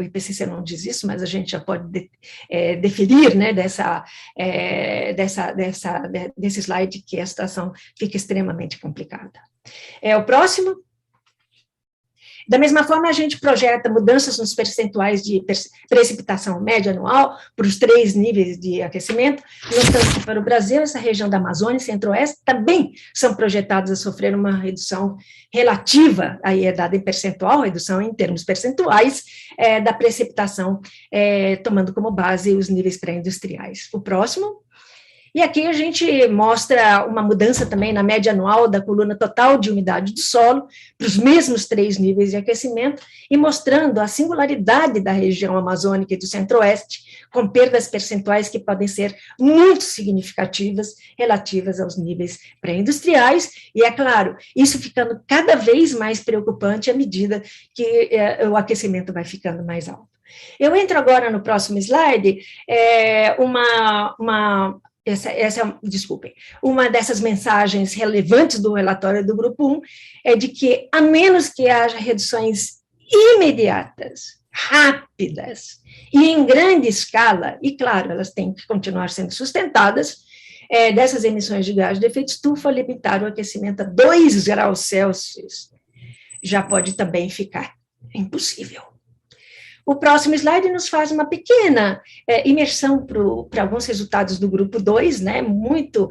IPCC não diz isso, mas a gente já pode definir, né, desse slide, que a situação fica extremamente complicada. O próximo. Da mesma forma, a gente projeta mudanças nos percentuais de precipitação média anual para os 3 níveis de aquecimento, notando que para o Brasil, essa região da Amazônia e Centro-Oeste também são projetados a sofrer uma redução relativa, aí é dada em percentual, redução em termos percentuais, da precipitação, tomando como base os níveis pré-industriais. O próximo. E aqui a gente mostra uma mudança também na média anual da coluna total de umidade do solo, para os mesmos 3 níveis de aquecimento, e mostrando a singularidade da região amazônica e do centro-oeste, com perdas percentuais que podem ser muito significativas relativas aos níveis pré-industriais, e é claro, isso ficando cada vez mais preocupante à medida que o aquecimento vai ficando mais alto. Eu entro agora no próximo slide, desculpem, uma dessas mensagens relevantes do relatório do Grupo 1 é de que, a menos que haja reduções imediatas, rápidas e em grande escala, e claro, elas têm que continuar sendo sustentadas, dessas emissões de gás de efeito estufa, limitar o aquecimento a 2 graus Celsius já pode também ficar impossível. O próximo slide nos faz uma pequena imersão para alguns resultados do grupo 2, né, muito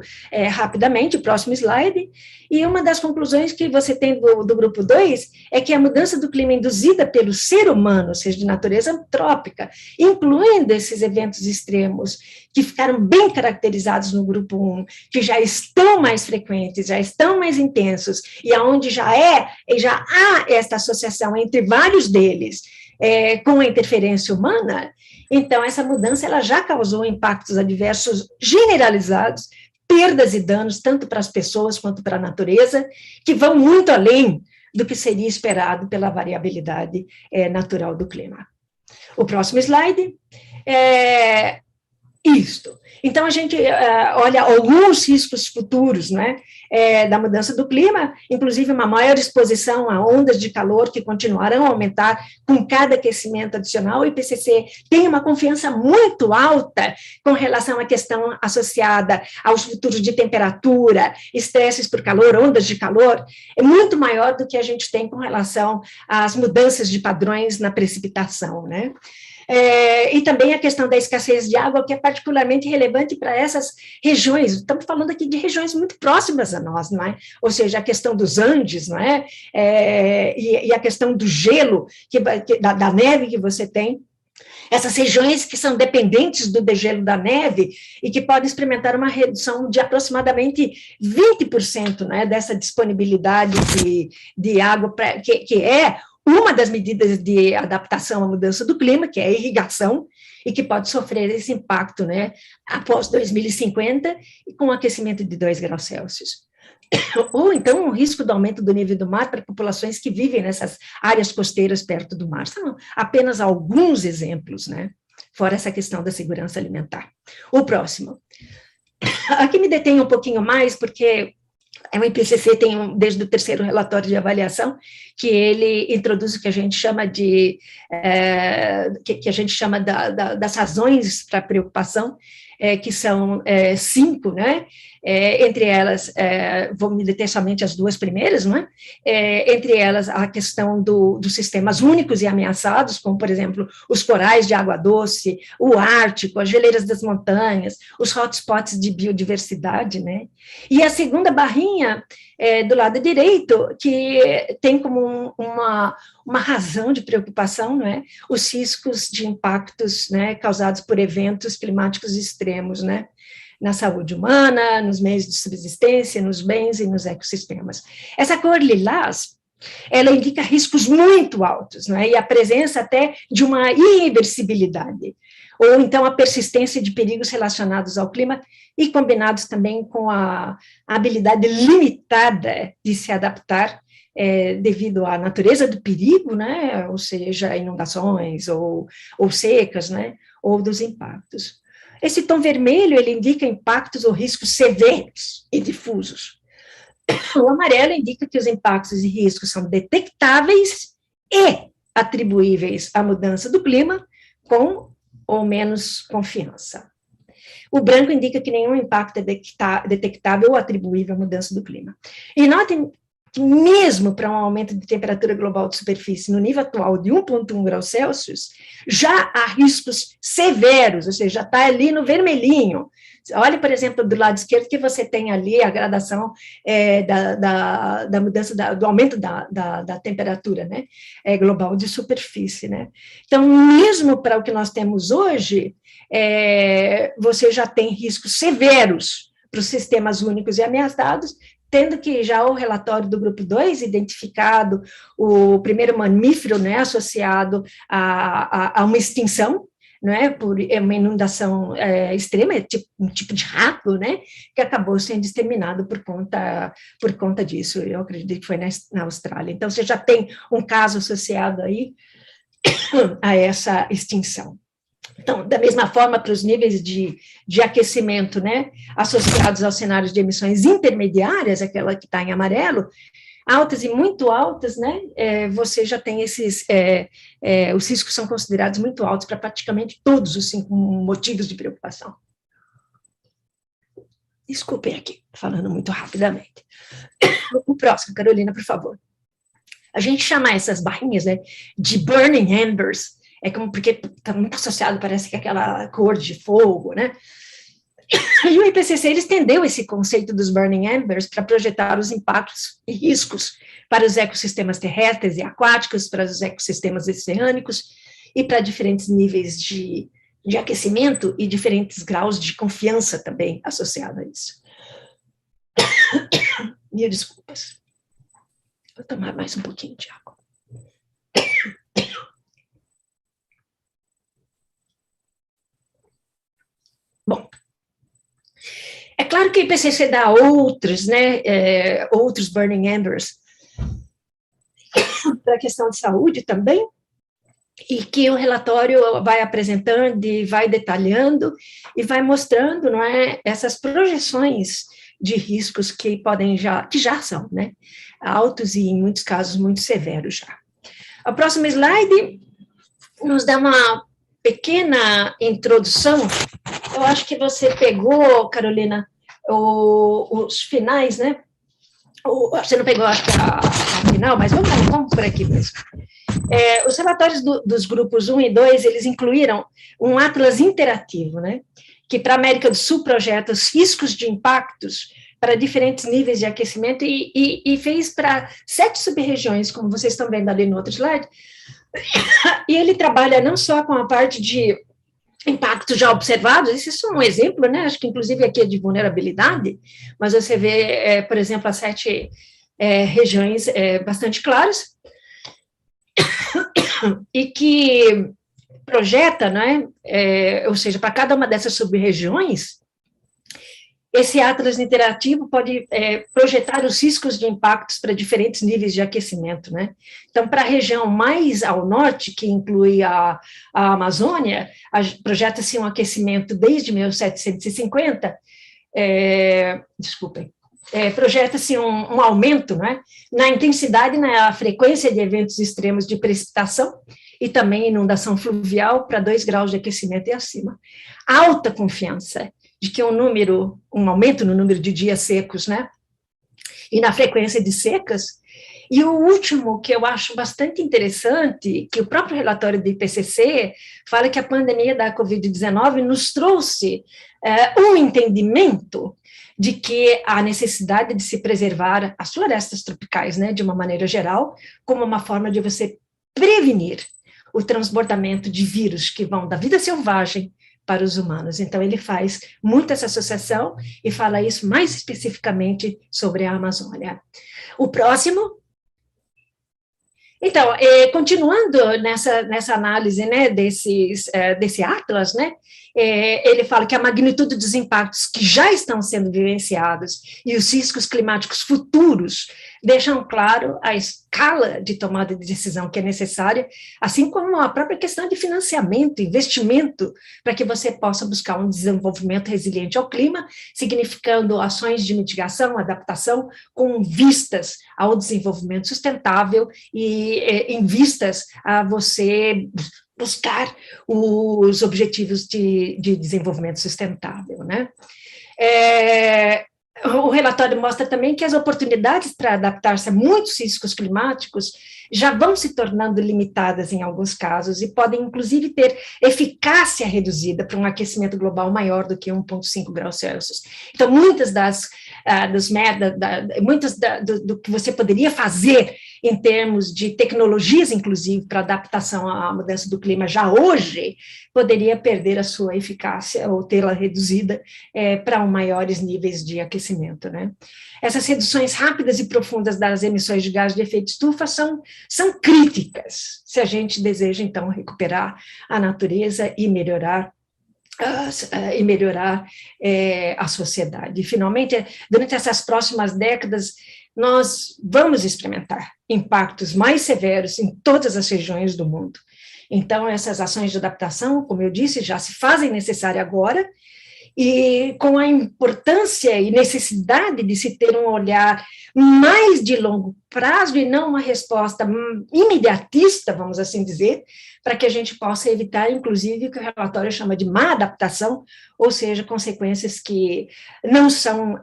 rapidamente, o próximo slide, e uma das conclusões que você tem do grupo 2 é que a mudança do clima induzida pelo ser humano, ou seja, de natureza antrópica, incluindo esses eventos extremos que ficaram bem caracterizados no grupo 1, que já estão mais frequentes, já estão mais intensos, e aonde já há esta associação entre vários deles, com a interferência humana, então essa mudança ela já causou impactos adversos generalizados, perdas e danos tanto para as pessoas quanto para a natureza, que vão muito além do que seria esperado pela variabilidade natural do clima. O próximo slide é isto. Então, a gente olha alguns riscos futuros, né, da mudança do clima, inclusive uma maior exposição a ondas de calor que continuarão a aumentar com cada aquecimento adicional. O IPCC tem uma confiança muito alta com relação à questão associada aos futuros de temperatura, estresses por calor, ondas de calor, é muito maior do que a gente tem com relação às mudanças de padrões na precipitação, né? E também a questão da escassez de água, que é particularmente relevante para essas regiões. Estamos falando aqui de regiões muito próximas a nós, não é? Ou seja, a questão dos Andes, não é? E a questão do gelo, da neve que você tem. Essas regiões que são dependentes do degelo da neve e que podem experimentar uma redução de aproximadamente 20%, né, dessa disponibilidade de água, que é uma das medidas de adaptação à mudança do clima, que é a irrigação, e que pode sofrer esse impacto, né, após 2050, com um aquecimento de 2 graus Celsius. Ou, então, o risco do aumento do nível do mar para populações que vivem nessas áreas costeiras perto do mar. São apenas alguns exemplos, né, fora essa questão da segurança alimentar. O próximo. Aqui me detenho um pouquinho mais, porque o IPCC tem, desde o 3º relatório de avaliação, que ele introduz o que a gente chama das razões para preocupação, que são 5, né? Entre elas, vou me deter somente as 2 primeiras, não é? Entre elas, a questão dos sistemas únicos e ameaçados, como, por exemplo, os corais de água doce, o Ártico, as geleiras das montanhas, os hotspots de biodiversidade, né? E a segunda barrinha, do lado direito, que tem como uma razão de preocupação, não é? Os riscos de impactos, né, causados por eventos climáticos extremos, né? Na saúde humana, nos meios de subsistência, nos bens e nos ecossistemas. Essa cor lilás, ela indica riscos muito altos, não é? E a presença até de uma irreversibilidade, ou então a persistência de perigos relacionados ao clima e combinados também com a habilidade limitada de se adaptar devido à natureza do perigo, né? Ou seja, inundações ou secas, né? Ou dos impactos. Esse tom vermelho, ele indica impactos ou riscos severos e difusos. O amarelo indica que os impactos e riscos são detectáveis e atribuíveis à mudança do clima, com ou menos confiança. O branco indica que nenhum impacto é detectável ou atribuível à mudança do clima. E notem que mesmo para um aumento de temperatura global de superfície no nível atual de 1,1 graus Celsius, já há riscos severos, ou seja, já está ali no vermelhinho. Olhe, por exemplo, do lado esquerdo, que você tem ali a gradação da mudança, do aumento da temperatura, né, global de superfície, né. Então, mesmo para o que nós temos hoje, você já tem riscos severos para os sistemas únicos e ameaçados, tendo que já o relatório do grupo 2 identificado o primeiro mamífero, né, associado a uma extinção, não é, por uma inundação extrema, um tipo de rato, né, que acabou sendo exterminado por conta disso. Eu acredito que foi na Austrália. Então, você já tem um caso associado aí a essa extinção. Então, da mesma forma, para os níveis de aquecimento, né, associados aos cenários de emissões intermediárias, aquela que está em amarelo, altas e muito altas, né, você já tem os riscos são considerados muito altos para praticamente todos os 5 motivos de preocupação. Desculpem aqui, falando muito rapidamente. O próximo, Carolina, por favor. A gente chama essas barrinhas, né, de burning embers, porque está muito associado, parece que é aquela cor de fogo, né? E o IPCC ele estendeu esse conceito dos burning embers para projetar os impactos e riscos para os ecossistemas terrestres e aquáticos, para os ecossistemas oceânicos e para diferentes níveis de aquecimento e diferentes graus de confiança também associado a isso. Mil desculpas. Vou tomar mais um pouquinho de água. Bom, é claro que o IPCC dá outros, né, outros burning embers para a questão de saúde também, e que o relatório vai apresentando e vai detalhando e vai mostrando, não é, essas projeções de riscos que já são, né, altos e em muitos casos muito severos já. A próxima slide nos dá uma pequena introdução. Eu acho que você pegou, Carolina, os finais, né? Você não pegou, acho que a final, mas vamos por aqui mesmo. Os relatórios dos grupos 1 e 2, eles incluíram um atlas interativo, né? Que para a América do Sul projeta os riscos de impactos para diferentes níveis de aquecimento e fez para 7 sub-regiões, como vocês estão vendo ali no outro slide. E ele trabalha não só com a parte de impactos já observados, esse é só um exemplo, né? Acho que inclusive aqui é de vulnerabilidade, mas você vê, por exemplo, as 7 regiões bastante claras, e que projeta, né? Ou seja, para cada uma dessas sub-regiões, esse atlas interativo pode projetar os riscos de impactos para diferentes níveis de aquecimento, né? Então, para a região mais ao norte, que inclui a Amazônia, projeta-se um aquecimento desde 1750, projeta-se um aumento, né, na intensidade e na frequência de eventos extremos de precipitação e também inundação fluvial para 2 graus de aquecimento e acima. Alta confiança de que um aumento no número de dias secos, né, e na frequência de secas. E o último, que eu acho bastante interessante, que o próprio relatório do IPCC fala que a pandemia da Covid-19 nos trouxe um entendimento de que a necessidade de se preservar as florestas tropicais, né, de uma maneira geral, como uma forma de você prevenir o transbordamento de vírus que vão da vida selvagem para os humanos. Então, ele faz muito essa associação e fala isso mais especificamente sobre a Amazônia. O próximo. Então, continuando nessa análise, né, desse atlas, né, ele fala que a magnitude dos impactos que já estão sendo vivenciados e os riscos climáticos futuros deixam claro a escala de tomada de decisão que é necessária, assim como a própria questão de financiamento, investimento, para que você possa buscar um desenvolvimento resiliente ao clima, significando ações de mitigação, adaptação, com vistas ao desenvolvimento sustentável e em vistas a você buscar os objetivos de desenvolvimento sustentável, né? o relatório mostra também que as oportunidades para adaptar-se a muitos riscos climáticos já vão se tornando limitadas em alguns casos e podem, inclusive, ter eficácia reduzida para um aquecimento global maior do que 1,5 graus Celsius. Então, muitas do que você poderia fazer em termos de tecnologias, inclusive, para adaptação à mudança do clima já hoje, poderia perder a sua eficácia ou tê-la reduzida para maiores níveis de aquecimento, né? Essas reduções rápidas e profundas das emissões de gás de efeito estufa são críticas, se a gente deseja, então, recuperar a natureza e melhorar a sociedade. E, finalmente, durante essas próximas décadas, nós vamos experimentar impactos mais severos em todas as regiões do mundo. Então, essas ações de adaptação, como eu disse, já se fazem necessárias agora, e com a importância e necessidade de se ter um olhar mais de longo prazo e não uma resposta imediatista, vamos assim dizer, para que a gente possa evitar, inclusive, o que o relatório chama de má adaptação, ou seja, consequências que não são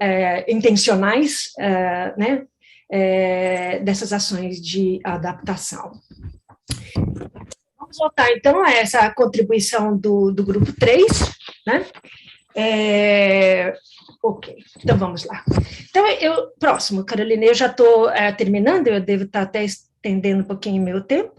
intencionais, né, dessas ações de adaptação. Vamos voltar, então, a essa contribuição do grupo 3, né? Ok, então vamos lá. Então, próximo, Carolina, eu já estou terminando, eu devo estar até estendendo um pouquinho o meu tempo.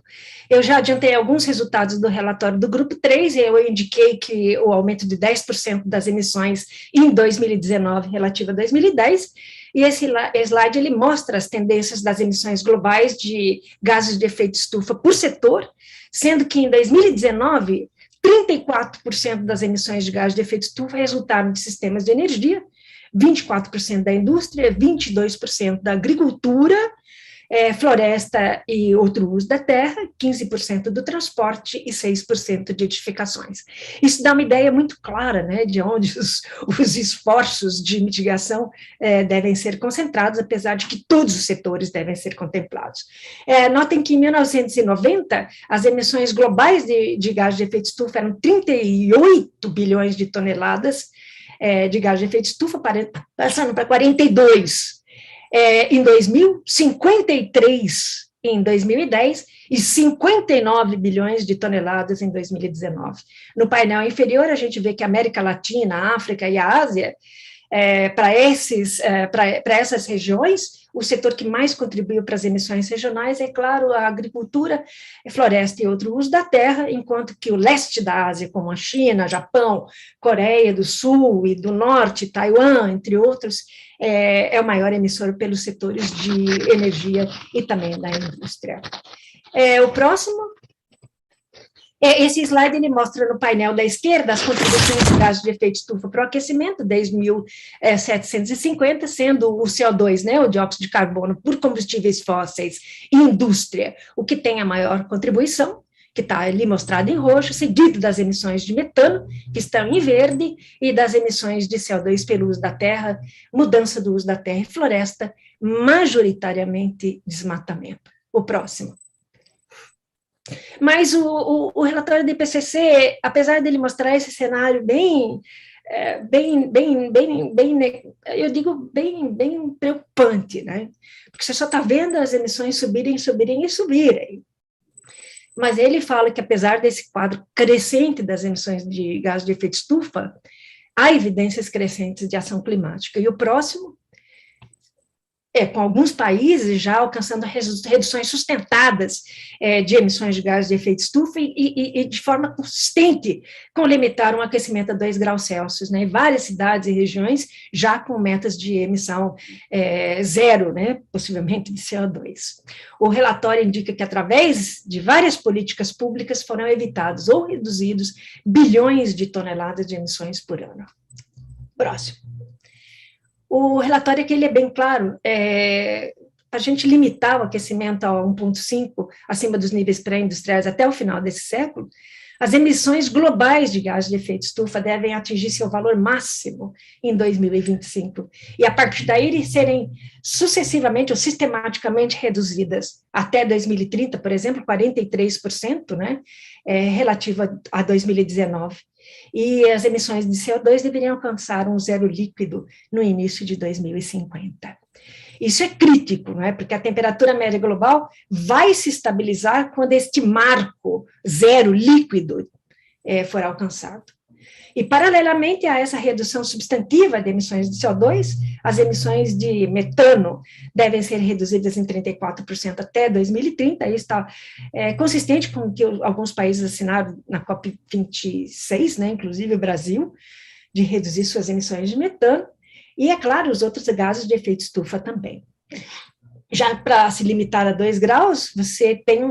Eu já adiantei alguns resultados do relatório do grupo 3, e eu indiquei que o aumento de 10% das emissões em 2019 relativo a 2010, e esse slide ele mostra as tendências das emissões globais de gases de efeito estufa por setor, sendo que em 2019, 34% das emissões de gás de efeito estufa resultaram de sistemas de energia, 24% da indústria, 22% da agricultura, floresta e outro uso da terra, 15% do transporte e 6% de edificações. Isso dá uma ideia muito clara, né, de onde os esforços de mitigação devem ser concentrados, apesar de que todos os setores devem ser contemplados. Notem que em 1990, as emissões globais de gás de efeito estufa eram 38 bilhões de toneladas de gás de efeito estufa, passando para 42 em 2000, 53 em 2010 e 59 bilhões de toneladas em 2019. No painel inferior, a gente vê que a América Latina, a África e a Ásia, para essas regiões, o setor que mais contribuiu para as emissões regionais é, claro, a agricultura, floresta e outro uso da terra, enquanto que o leste da Ásia, como a China, Japão, Coreia do Sul e do Norte, Taiwan, entre outros, é o maior emissor pelos setores de energia e também da indústria. O próximo. Esse slide ele mostra no painel da esquerda as contribuições de gases de efeito estufa para o aquecimento desde 1750, sendo o CO2, né, o dióxido de carbono, por combustíveis fósseis e indústria, o que tem a maior contribuição, que está ali mostrado em roxo, seguido das emissões de metano, que estão em verde, e das emissões de CO2 pelo uso da terra, mudança do uso da terra e floresta, majoritariamente desmatamento. O próximo. Mas o relatório do IPCC, apesar dele mostrar esse cenário eu digo bem preocupante, né? Porque você só está vendo as emissões subirem. Mas ele fala que, apesar desse quadro crescente das emissões de gás de efeito estufa, há evidências crescentes de ação climática. E o próximo com alguns países já alcançando reduções sustentadas de emissões de gases de efeito estufa e de forma consistente com limitar um aquecimento a 2 graus Celsius, né? Várias cidades e regiões já com metas de emissão zero, né? Possivelmente de CO2. O relatório indica que, através de várias políticas públicas, foram evitados ou reduzidos bilhões de toneladas de emissões por ano. Próximo. O relatório aqui ele é bem claro, a gente limitar o aquecimento a 1,5 acima dos níveis pré-industriais até o final desse século, as emissões globais de gás de efeito estufa devem atingir seu valor máximo em 2025, e a partir daí serem sucessivamente ou sistematicamente reduzidas até 2030, por exemplo, 43%, né, relativo a 2019. e as emissões de CO2 deveriam alcançar um zero líquido no início de 2050. Isso é crítico, não é? Porque a temperatura média global vai se estabilizar quando este marco zero líquido for alcançado. E, paralelamente a essa redução substantiva de emissões de CO2, as emissões de metano devem ser reduzidas em 34% até 2030. Isso está consistente com o que alguns países assinaram na COP26, né, inclusive o Brasil, de reduzir suas emissões de metano. E, é claro, os outros gases de efeito estufa também. Já para se limitar a 2 graus, você tem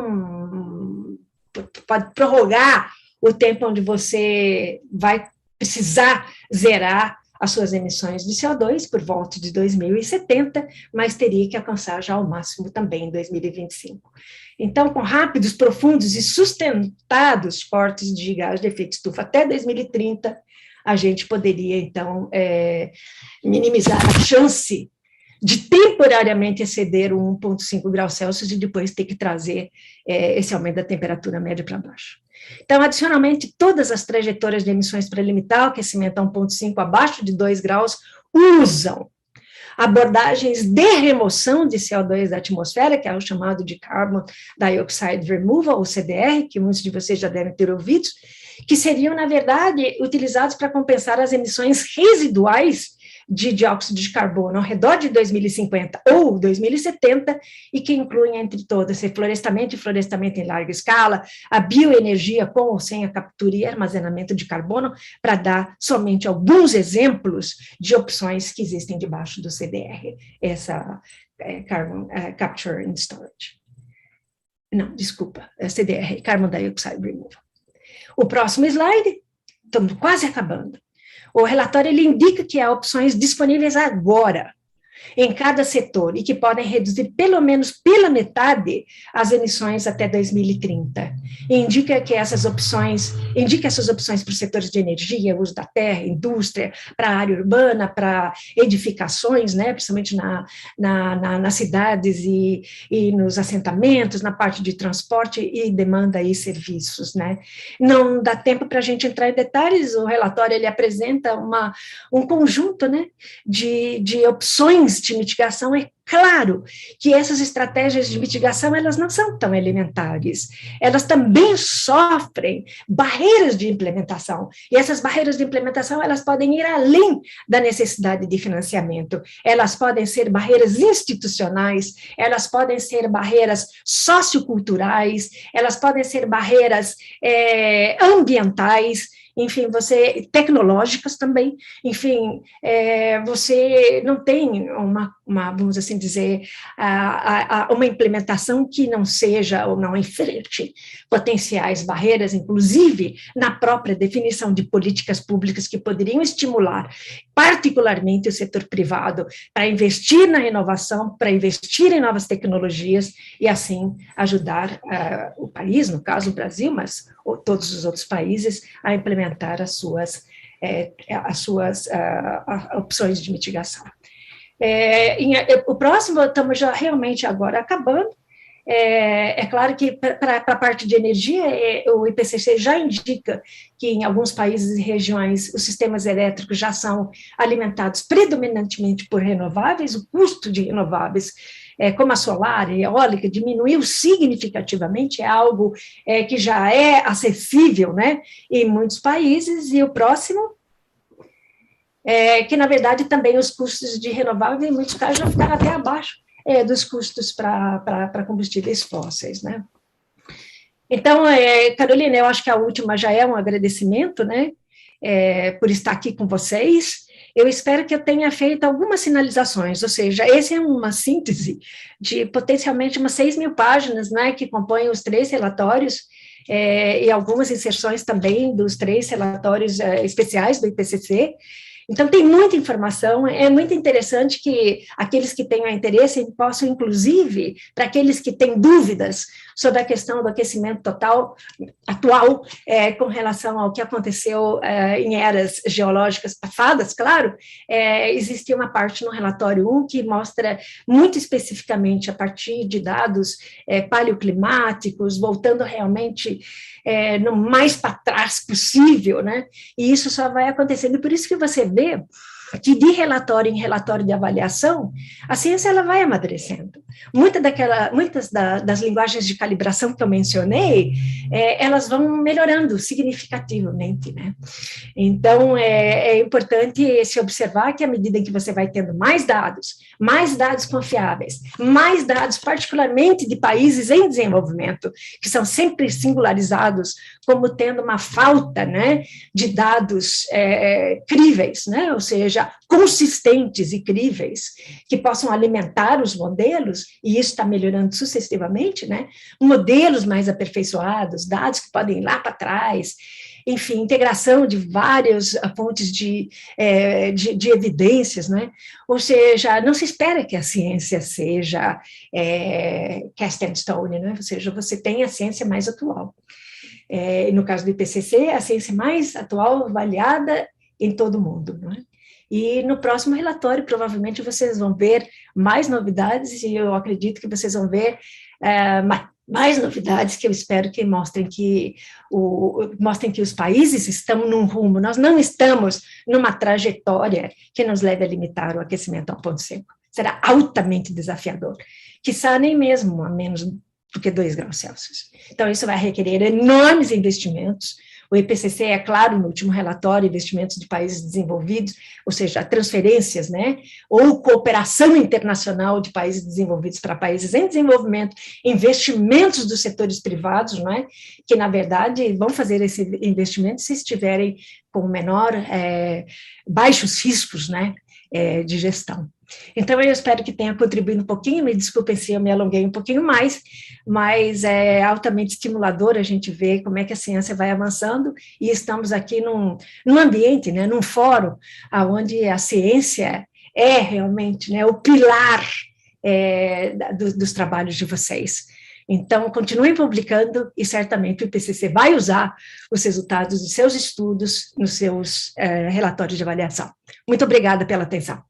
pode prorrogar o tempo onde você vai precisar zerar as suas emissões de CO2 por volta de 2070, mas teria que alcançar já o máximo também em 2025. Então, com rápidos, profundos e sustentados cortes de gás de efeito estufa até 2030, a gente poderia, então, minimizar a chance de temporariamente exceder o 1,5 graus Celsius e depois ter que trazer esse aumento da temperatura média para baixo. Então, adicionalmente, todas as trajetórias de emissões para limitar o aquecimento a 1,5 abaixo de 2 graus usam abordagens de remoção de CO2 da atmosfera, que é o chamado de Carbon Dioxide Removal, ou CDR, que muitos de vocês já devem ter ouvido, que seriam, na verdade, utilizados para compensar as emissões residuais de dióxido de carbono ao redor de 2050 ou 2070, e que incluem, entre todas, reflorestamento e florestamento em larga escala, a bioenergia com ou sem a captura e armazenamento de carbono, para dar somente alguns exemplos de opções que existem debaixo do CDR, essa Carbon Capture and Storage. Não, desculpa, CDR, Carbon Dioxide Removal. O próximo slide, estamos quase acabando. O relatório ele indica que há opções disponíveis agora em cada setor e que podem reduzir pelo menos pela metade as emissões até 2030. Indica essas opções para os setores de energia, uso da terra, indústria, para a área urbana, para edificações, né, principalmente nas cidades e nos assentamentos, na parte de transporte e demanda e serviços, né. Não dá tempo para a gente entrar em detalhes, o relatório ele apresenta um conjunto, né, de opções de mitigação. É claro que essas estratégias de mitigação, elas não são tão elementares, elas também sofrem barreiras de implementação, e essas barreiras de implementação, elas podem ir além da necessidade de financiamento, elas podem ser barreiras institucionais, elas podem ser barreiras socioculturais, elas podem ser barreiras ambientais, enfim, tecnológicas também, enfim, você não tem vamos assim dizer, uma implementação que não seja ou não enfrente potenciais barreiras, inclusive na própria definição de políticas públicas que poderiam estimular, particularmente o setor privado, para investir na inovação, para investir em novas tecnologias e assim ajudar o país, no caso o Brasil, mas todos os outros países, a implementar as suas opções de mitigação. O próximo, estamos já realmente agora acabando. É claro que para a parte de energia, o IPCC já indica que em alguns países e regiões os sistemas elétricos já são alimentados predominantemente por renováveis, o custo de renováveis, como a solar e a eólica, diminuiu significativamente, é algo que já é acessível, né, em muitos países. E o próximo, que na verdade também os custos de renováveis, em muitos casos, já ficaram até abaixo dos custos para combustíveis fósseis, né. Então, Carolina, eu acho que a última já é um agradecimento, né, por estar aqui com vocês. Eu espero que eu tenha feito algumas sinalizações, ou seja, essa é uma síntese de potencialmente umas 6.000 páginas, né, que compõem os 3 relatórios, e algumas inserções também dos 3 relatórios especiais do IPCC. Então, tem muita informação, é muito interessante que aqueles que tenham interesse possam, inclusive, para aqueles que têm dúvidas sobre a questão do aquecimento total atual, com relação ao que aconteceu em eras geológicas passadas, claro, existe uma parte no relatório 1 que mostra muito especificamente, a partir de dados paleoclimáticos, voltando realmente no mais para trás possível, né? E isso só vai acontecendo, por isso que você vê que de relatório em relatório de avaliação, a ciência ela vai amadurecendo. Muitas das linguagens de calibração que eu mencionei, elas vão melhorando significativamente, né? Então, é importante se observar que à medida em que você vai tendo mais dados confiáveis, mais dados particularmente de países em desenvolvimento, que são sempre singularizados como tendo uma falta, né, de dados críveis, né, ou seja, consistentes e críveis, que possam alimentar os modelos, e isso está melhorando sucessivamente, né, modelos mais aperfeiçoados, dados que podem ir lá para trás, enfim, integração de várias fontes de evidências, né? Ou seja, não se espera que a ciência seja cast in stone, né? Ou seja, você tem a ciência mais atual. No caso do IPCC, a ciência mais atual avaliada em todo o mundo, não é? E no próximo relatório, provavelmente, vocês vão ver mais novidades, e eu acredito que vocês vão ver mais novidades que eu espero que mostrem que os países estão num rumo, nós não estamos numa trajetória que nos leve a limitar o aquecimento ao 1,5. Será altamente desafiador, quiçá nem mesmo a menos do que 2 graus Celsius. Então, isso vai requerer enormes investimentos. O IPCC, é claro, no último relatório, investimentos de países desenvolvidos, ou seja, transferências, né, ou cooperação internacional de países desenvolvidos para países em desenvolvimento, investimentos dos setores privados, não é, que, na verdade, vão fazer esse investimento se estiverem com baixos riscos, né, de gestão. Então, eu espero que tenha contribuído um pouquinho, me desculpem se eu me alonguei um pouquinho mais, mas é altamente estimulador a gente ver como é que a ciência vai avançando, e estamos aqui num ambiente, né, num fórum, onde a ciência é realmente, né, o pilar dos trabalhos de vocês. Então, continuem publicando, e certamente o IPCC vai usar os resultados dos seus estudos nos seus relatórios de avaliação. Muito obrigada pela atenção.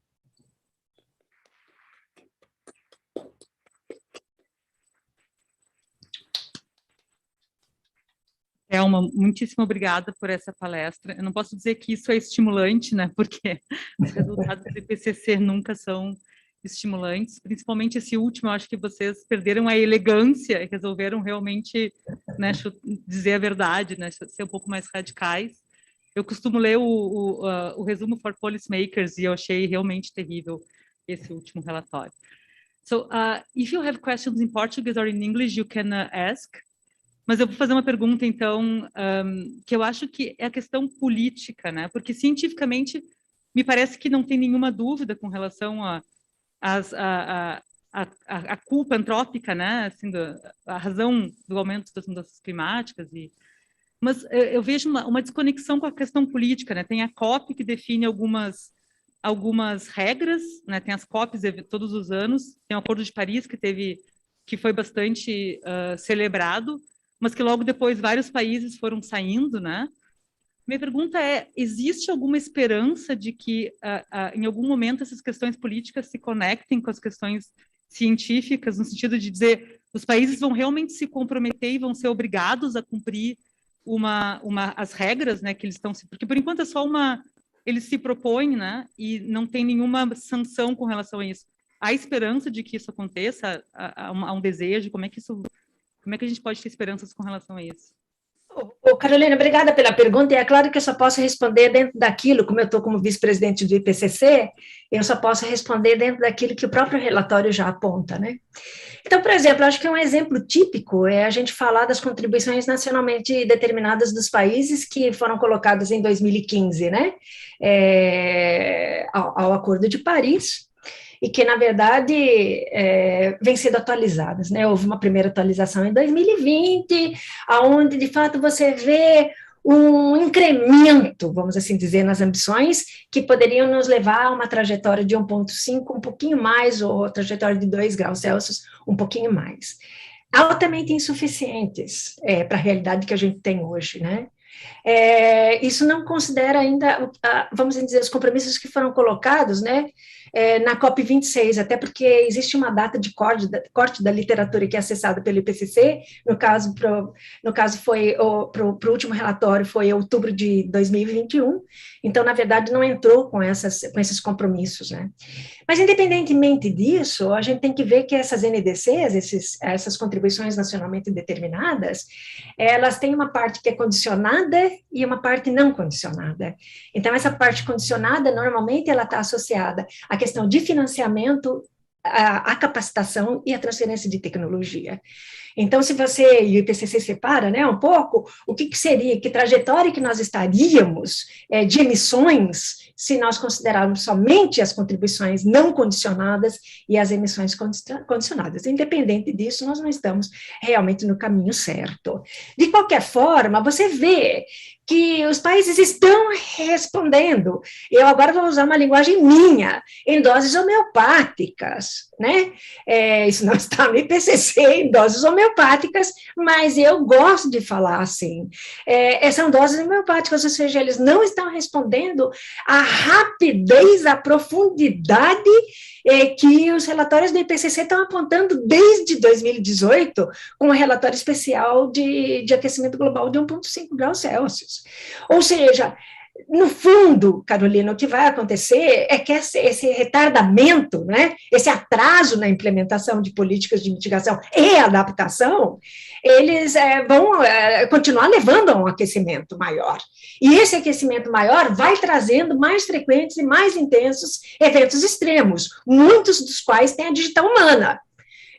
Elma, muitíssimo obrigada por essa palestra. Eu não posso dizer que isso é estimulante, né? Porque os resultados do IPCC nunca são estimulantes, principalmente esse último. Eu acho que vocês perderam a elegância e resolveram realmente, né, dizer a verdade, né, ser um pouco mais radicais. Eu costumo ler o resumo for policymakers e eu achei realmente terrível esse último relatório. So, if you have questions in Portuguese or in English, you can ask. Mas eu vou fazer uma pergunta, então, que eu acho que é a questão política, né? Porque, cientificamente, me parece que não tem nenhuma dúvida com relação à culpa antrópica, né? Assim, a razão do aumento das mudanças climáticas. Mas eu vejo uma desconexão com a questão política, né? Tem a COP, que define algumas regras, né? Tem as COPs todos os anos, tem o Acordo de Paris, que foi bastante celebrado, mas que logo depois vários países foram saindo, né? Minha pergunta é, existe alguma esperança de que, em algum momento, essas questões políticas se conectem com as questões científicas, no sentido de dizer, os países vão realmente se comprometer e vão ser obrigados a cumprir as regras, né, que eles estão... Porque, por enquanto, é só eles se propõem, né, e não tem nenhuma sanção com relação a isso. Há esperança de que isso aconteça? Há um desejo? Como é que a gente pode ter esperanças com relação a isso? Carolina, obrigada pela pergunta, e é claro que eu só posso responder dentro daquilo, como eu estou como vice-presidente do IPCC, eu só posso responder dentro daquilo que o próprio relatório já aponta, né? Então, por exemplo, acho que um exemplo típico é a gente falar das contribuições nacionalmente determinadas dos países que foram colocadas em 2015, né? Ao Acordo de Paris, e que, na verdade, vêm sendo atualizadas, né? Houve uma primeira atualização em 2020, onde, de fato, você vê um incremento, vamos assim dizer, nas ambições, que poderiam nos levar a uma trajetória de 1,5, um pouquinho mais, ou a trajetória de 2 graus Celsius, um pouquinho mais. Altamente insuficientes para a realidade que a gente tem hoje, né? Isso não considera ainda, vamos dizer, os compromissos que foram colocados, né, na COP26, até porque existe uma data de corte da literatura que é acessada pelo IPCC, no caso foi, para o último relatório, foi outubro de 2021, então, na verdade, não entrou com esses compromissos, né. Mas, independentemente disso, a gente tem que ver que essas NDCs, essas contribuições nacionalmente determinadas, elas têm uma parte que é condicionada e uma parte não condicionada. Então, essa parte condicionada, normalmente, ela está associada à questão de financiamento, à capacitação e à transferência de tecnologia. Então, se você e o IPCC separa, né, um pouco, o que seria, que trajetória que nós estaríamos de emissões se nós considerarmos somente as contribuições não condicionadas e as emissões condicionadas. Independente disso, nós não estamos realmente no caminho certo. De qualquer forma, você vê que os países estão respondendo. Eu agora vou usar uma linguagem minha, em doses homeopáticas, né? Isso não está no IPCC, em doses homeopáticas, mas eu gosto de falar assim. São doses homeopáticas, ou seja, eles não estão respondendo à rapidez, à profundidade que os relatórios do IPCC estão apontando desde 2018, com o relatório especial de aquecimento global de 1,5 graus Celsius. Ou seja, no fundo, Carolina, o que vai acontecer é que esse retardamento, né, esse atraso na implementação de políticas de mitigação e adaptação, eles vão continuar levando a um aquecimento maior. E esse aquecimento maior vai trazendo mais frequentes e mais intensos eventos extremos, muitos dos quais têm a digital humana.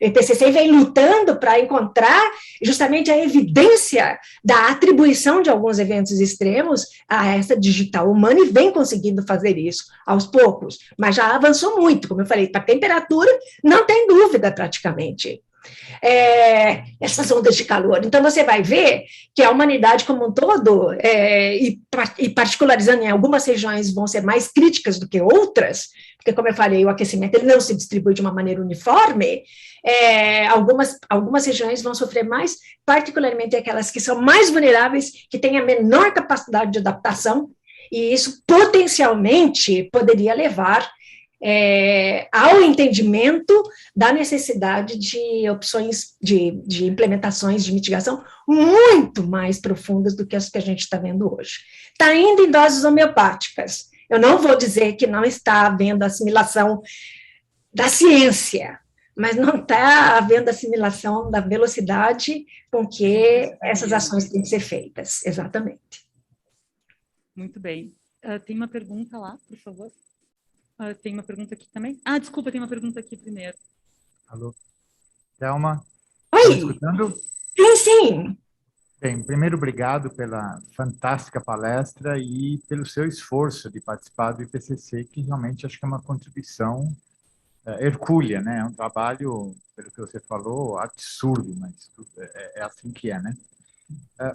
O IPCC vem lutando para encontrar justamente a evidência da atribuição de alguns eventos extremos a essa digital humana e vem conseguindo fazer isso aos poucos, mas já avançou muito, como eu falei, para a temperatura não tem dúvida praticamente. Essas ondas de calor. Então, você vai ver que a humanidade como um todo, e particularizando em algumas regiões, vão ser mais críticas do que outras, porque, como eu falei, o aquecimento ele não se distribui de uma maneira uniforme, algumas regiões vão sofrer mais, particularmente aquelas que são mais vulneráveis, que têm a menor capacidade de adaptação, e isso potencialmente poderia levar ao entendimento da necessidade de opções de implementações de mitigação muito mais profundas do que as que a gente está vendo hoje. Está indo em doses homeopáticas. Eu não vou dizer que não está havendo assimilação da ciência, mas não está havendo assimilação da velocidade com que essas ações têm que ser feitas. Exatamente. Muito bem. Tem uma pergunta lá, por favor. Tem uma pergunta aqui também? Desculpa, tem uma pergunta aqui primeiro. Alô? Thelma? Oi! Tá me escutando? Sim, sim. Bem, primeiro, obrigado pela fantástica palestra e pelo seu esforço de participar do IPCC, que realmente acho que é uma contribuição hercúlea, né? É um trabalho, pelo que você falou, absurdo, mas é assim que é, né?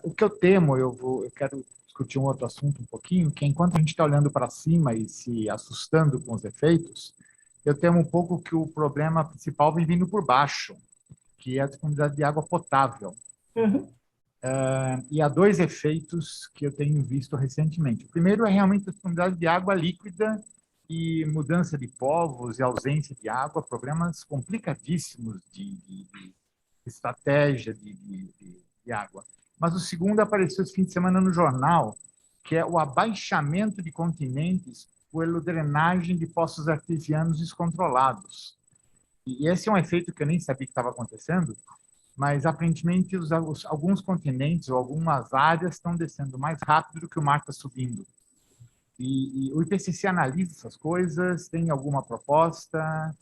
O que eu temo, eu quero discutir um outro assunto um pouquinho, que enquanto a gente está olhando para cima e se assustando com os efeitos, eu temo um pouco que o problema principal vem vindo por baixo, que é a disponibilidade de água potável. Uhum. E há dois efeitos que eu tenho visto recentemente. O primeiro é realmente a disponibilidade de água líquida e mudança de povos e ausência de água, problemas complicadíssimos de estratégia de água. Mas o segundo apareceu esse fim de semana no jornal, que é o abaixamento de continentes pela drenagem de poços artesianos descontrolados. E esse é um efeito que eu nem sabia que estava acontecendo, mas aparentemente alguns continentes ou algumas áreas estão descendo mais rápido do que o mar está subindo. E o IPCC analisa essas coisas, tem alguma proposta?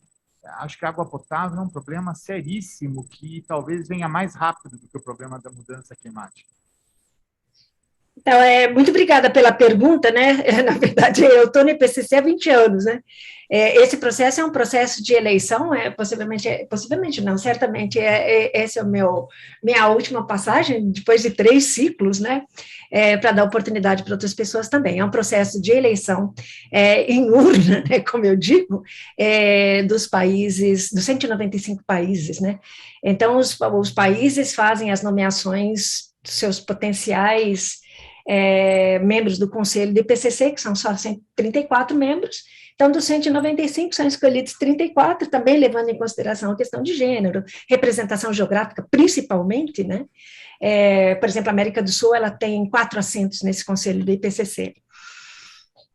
Acho que a água potável é um problema seríssimo que talvez venha mais rápido do que o problema da mudança climática. Então, muito obrigada pela pergunta, né? Na verdade, eu estou no IPCC há 20 anos, né? Esse processo é um processo de eleição, possivelmente não, certamente esse é minha última passagem, depois de 3 ciclos, né? Para dar oportunidade para outras pessoas também. É um processo de eleição em urna, né? Como eu digo, dos países, dos 195 países, né? Então, os países fazem as nomeações dos seus potenciais membros do Conselho do IPCC, que são só 134 membros. Então, dos 195 são escolhidos 34, também levando em consideração a questão de gênero, representação geográfica, principalmente, né? Por exemplo, a América do Sul, ela tem 4 assentos nesse Conselho do IPCC.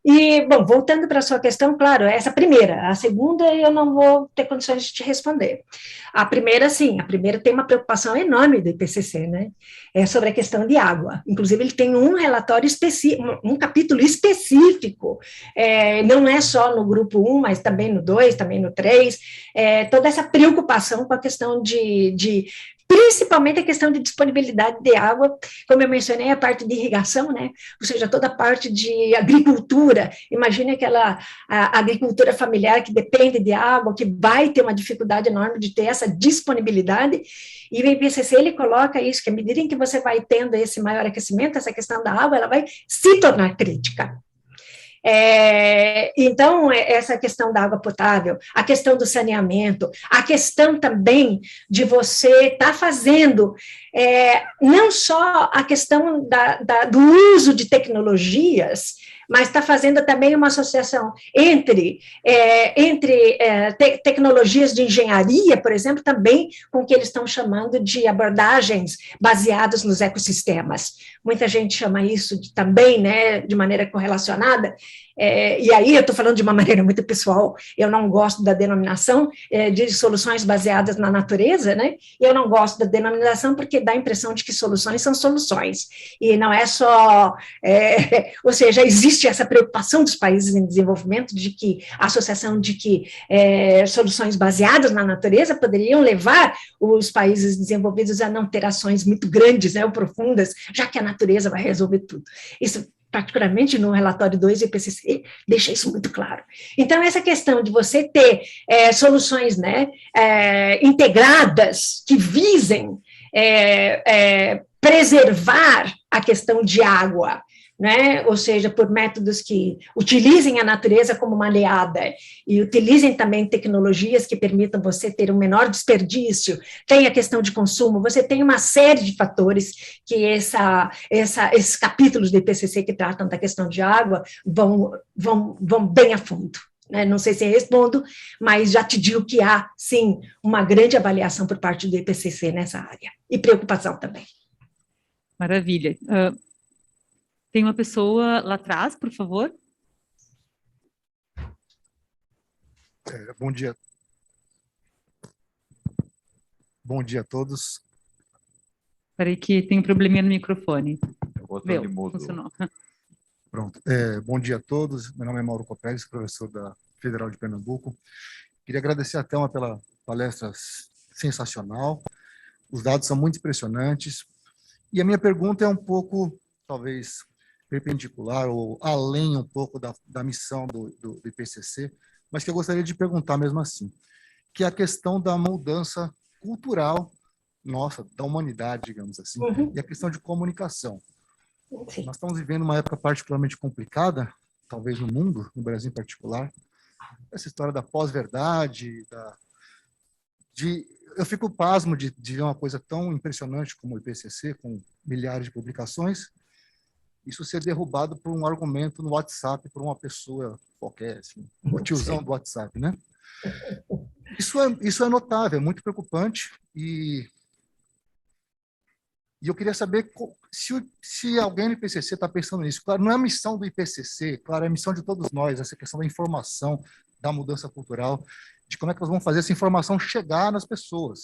E, bom, voltando para a sua questão, claro, essa primeira, a segunda eu não vou ter condições de te responder. A primeira, sim, a primeira tem uma preocupação enorme do IPCC, né, sobre a questão de água. Inclusive, ele tem um relatório específico, um capítulo específico, não é só no grupo 1, mas também no 2, também no 3, toda essa preocupação com a questão principalmente a questão de disponibilidade de água, como eu mencionei, a parte de irrigação, né? Ou seja, toda a parte de agricultura. Imagine aquela agricultura familiar que depende de água, que vai ter uma dificuldade enorme de ter essa disponibilidade. E o IPCC, ele coloca isso, que à medida em que você vai tendo esse maior aquecimento, essa questão da água, ela vai se tornar crítica. Então, essa questão da água potável, a questão do saneamento, a questão também de você estar fazendo, não só a questão do uso de tecnologias, mas está fazendo também uma associação entre tecnologias de engenharia, por exemplo, também com o que eles estão chamando de abordagens baseadas nos ecossistemas. Muita gente chama isso também, né, de maneira correlacionada, e aí eu estou falando de uma maneira muito pessoal, eu não gosto da denominação de soluções baseadas na natureza, né? Eu não gosto da denominação porque dá a impressão de que soluções são soluções, e não é só, ou seja, existe essa preocupação dos países em desenvolvimento de que a associação de que soluções baseadas na natureza poderiam levar os países desenvolvidos a não ter ações muito grandes, né, ou profundas, já que a natureza vai resolver tudo. Isso, particularmente no relatório 2 do IPCC, deixa isso muito claro. Então, essa questão de você ter soluções, né, integradas que visem preservar a questão de água, né? Ou seja, por métodos que utilizem a natureza como uma aliada e utilizem também tecnologias que permitam você ter um menor desperdício, tem a questão de consumo, você tem uma série de fatores que esses capítulos do IPCC que tratam da questão de água vão bem a fundo. Não sei se eu respondo, mas já te digo que há, sim, uma grande avaliação por parte do IPCC nessa área, e preocupação também. Maravilha. Tem uma pessoa lá atrás, por favor. Bom dia. Bom dia a todos. Espera aí que tem um probleminha no microfone. O botão de Meu, mudo. funcionou. Pronto. Bom dia a todos. Meu nome é Mauro Copérez, professor da Federal de Pernambuco. Queria agradecer a Thelma pela palestra sensacional. Os dados são muito impressionantes. E a minha pergunta é um pouco, talvez, perpendicular ou além um pouco da missão do IPCC, mas que eu gostaria de perguntar mesmo assim, que é a questão da mudança cultural nossa, da humanidade, digamos assim, e a questão de comunicação. Sim. Nós estamos vivendo uma época particularmente complicada, talvez no mundo, no Brasil em particular, essa história da pós-verdade, eu fico pasmo de ver uma coisa tão impressionante como o IPCC, com milhares de publicações, isso ser derrubado por um argumento no WhatsApp por uma pessoa qualquer, assim, o tiozão do WhatsApp, né? Isso é notável, é muito preocupante, e eu queria saber se alguém no IPCC está pensando nisso. Claro, não é a missão do IPCC, claro, é a missão de todos nós, essa questão da informação, da mudança cultural, de como é que nós vamos fazer essa informação chegar nas pessoas.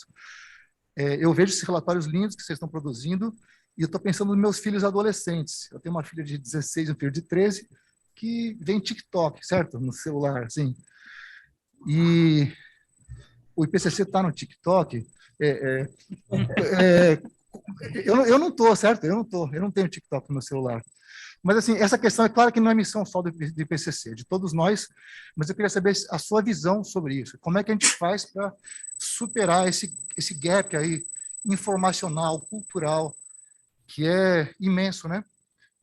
Eu vejo esses relatórios lindos que vocês estão produzindo, e eu estou pensando nos meus filhos adolescentes. Eu tenho uma filha de 16 e um filho de 13, que vem TikTok, certo? No celular, assim. E o IPCC está no TikTok. Eu não tô, certo? Eu não tenho TikTok no meu celular. Mas, assim, essa questão é claro que não é missão só do IPCC, de todos nós, mas eu queria saber a sua visão sobre isso. Como é que a gente faz para superar esse gap aí informacional, cultural, que é imenso, né?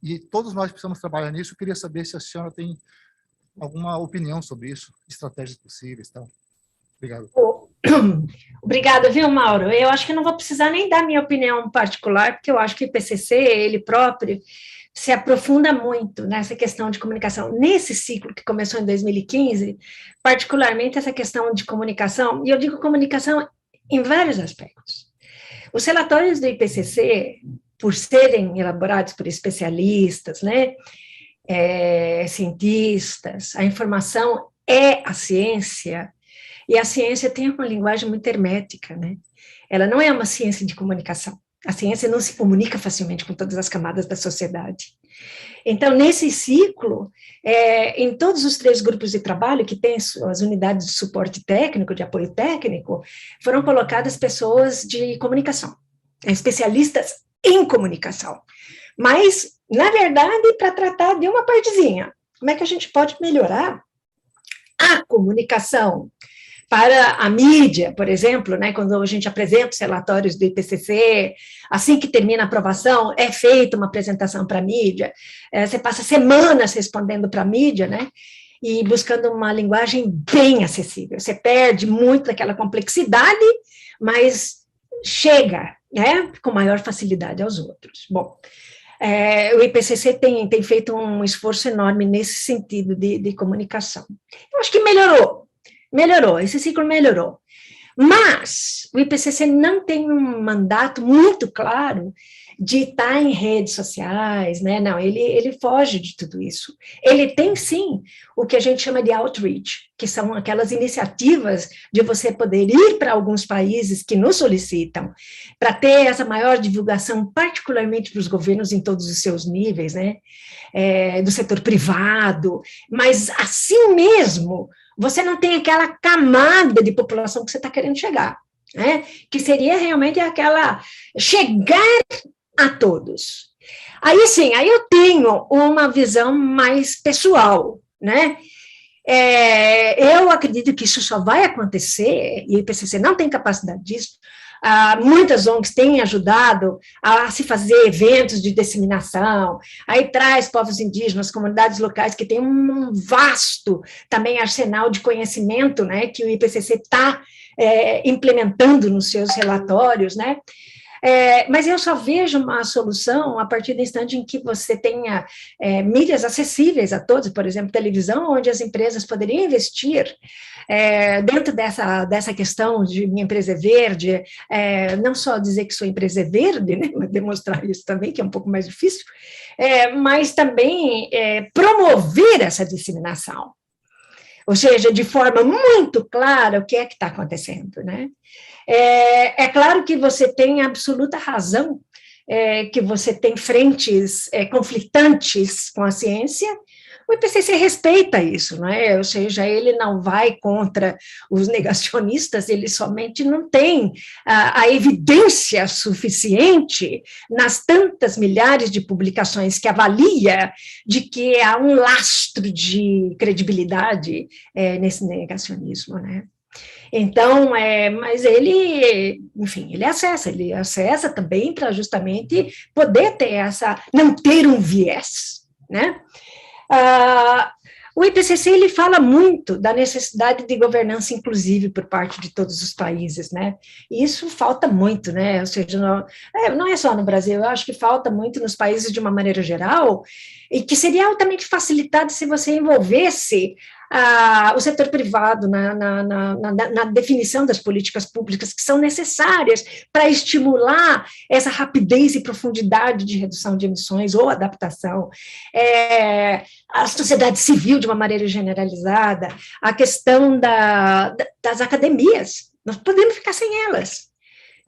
E todos nós precisamos trabalhar nisso. Eu queria saber se a senhora tem alguma opinião sobre isso, estratégias possíveis e tal. Obrigado. Obrigada, viu, Mauro? Eu acho que não vou precisar nem dar minha opinião particular, porque eu acho que o IPCC, ele próprio, se aprofunda muito nessa questão de comunicação. Nesse ciclo que começou em 2015, particularmente essa questão de comunicação, e eu digo comunicação em vários aspectos. Os relatórios do IPCC, por serem elaborados por especialistas, né, cientistas, a informação é a ciência, e a ciência tem uma linguagem muito hermética, né? Ela não é uma ciência de comunicação. A ciência não se comunica facilmente com todas as camadas da sociedade. Então, nesse ciclo, em todos os 3 grupos de trabalho que têm as unidades de suporte técnico, de apoio técnico, foram colocadas pessoas de comunicação, especialistas em comunicação. Mas, na verdade, para tratar de uma partezinha, como é que a gente pode melhorar a comunicação para a mídia, por exemplo, né, quando a gente apresenta os relatórios do IPCC, assim que termina a aprovação, é feita uma apresentação para a mídia, você passa semanas respondendo para a mídia, né, e buscando uma linguagem bem acessível. Você perde muito daquela complexidade, mas chega, né, com maior facilidade aos outros. Bom, o IPCC tem feito um esforço enorme nesse sentido de comunicação. Eu acho que melhorou, esse ciclo melhorou. Mas o IPCC não tem um mandato muito claro de estar em redes sociais, né? Não, ele foge de tudo isso. Ele tem, sim, o que a gente chama de outreach, que são aquelas iniciativas de você poder ir para alguns países que nos solicitam, para ter essa maior divulgação, particularmente para os governos em todos os seus níveis, né? Do setor privado, mas assim mesmo, você não tem aquela camada de população que você está querendo chegar, né? Que seria realmente aquela chegar a todos. Aí sim, aí eu tenho uma visão mais pessoal, né? Eu acredito que isso só vai acontecer, e o IPCC não tem capacidade disso. Muitas ONGs têm ajudado a se fazer eventos de disseminação, aí traz povos indígenas, comunidades locais que têm um vasto também arsenal de conhecimento, né, que o IPCC está implementando nos seus relatórios, né? Mas eu só vejo uma solução a partir do instante em que você tenha mídias acessíveis a todos, por exemplo, televisão, onde as empresas poderiam investir dentro dessa questão de minha empresa é verde, não só dizer que sua empresa é verde, né, mas demonstrar isso também, que é um pouco mais difícil, mas também promover essa disseminação. Ou seja, de forma muito clara o que é que está acontecendo, né? É claro que você tem absoluta razão, que você tem frentes conflitantes com a ciência. O IPCC respeita isso, não é? Ou seja, ele não vai contra os negacionistas, ele somente não tem a evidência suficiente nas tantas milhares de publicações que avalia de que há um lastro de credibilidade nesse negacionismo, né? Então, mas ele, enfim, ele acessa também para justamente poder ter não ter um viés, né? O IPCC, ele fala muito da necessidade de governança inclusiva por parte de todos os países, né? E isso falta muito, né? Ou seja, não é só no Brasil, eu acho que falta muito nos países de uma maneira geral, e que seria altamente facilitado se você envolvesse o setor privado na definição das políticas públicas que são necessárias para estimular essa rapidez e profundidade de redução de emissões ou adaptação, a sociedade civil de uma maneira generalizada, a questão das academias, nós podemos ficar sem elas,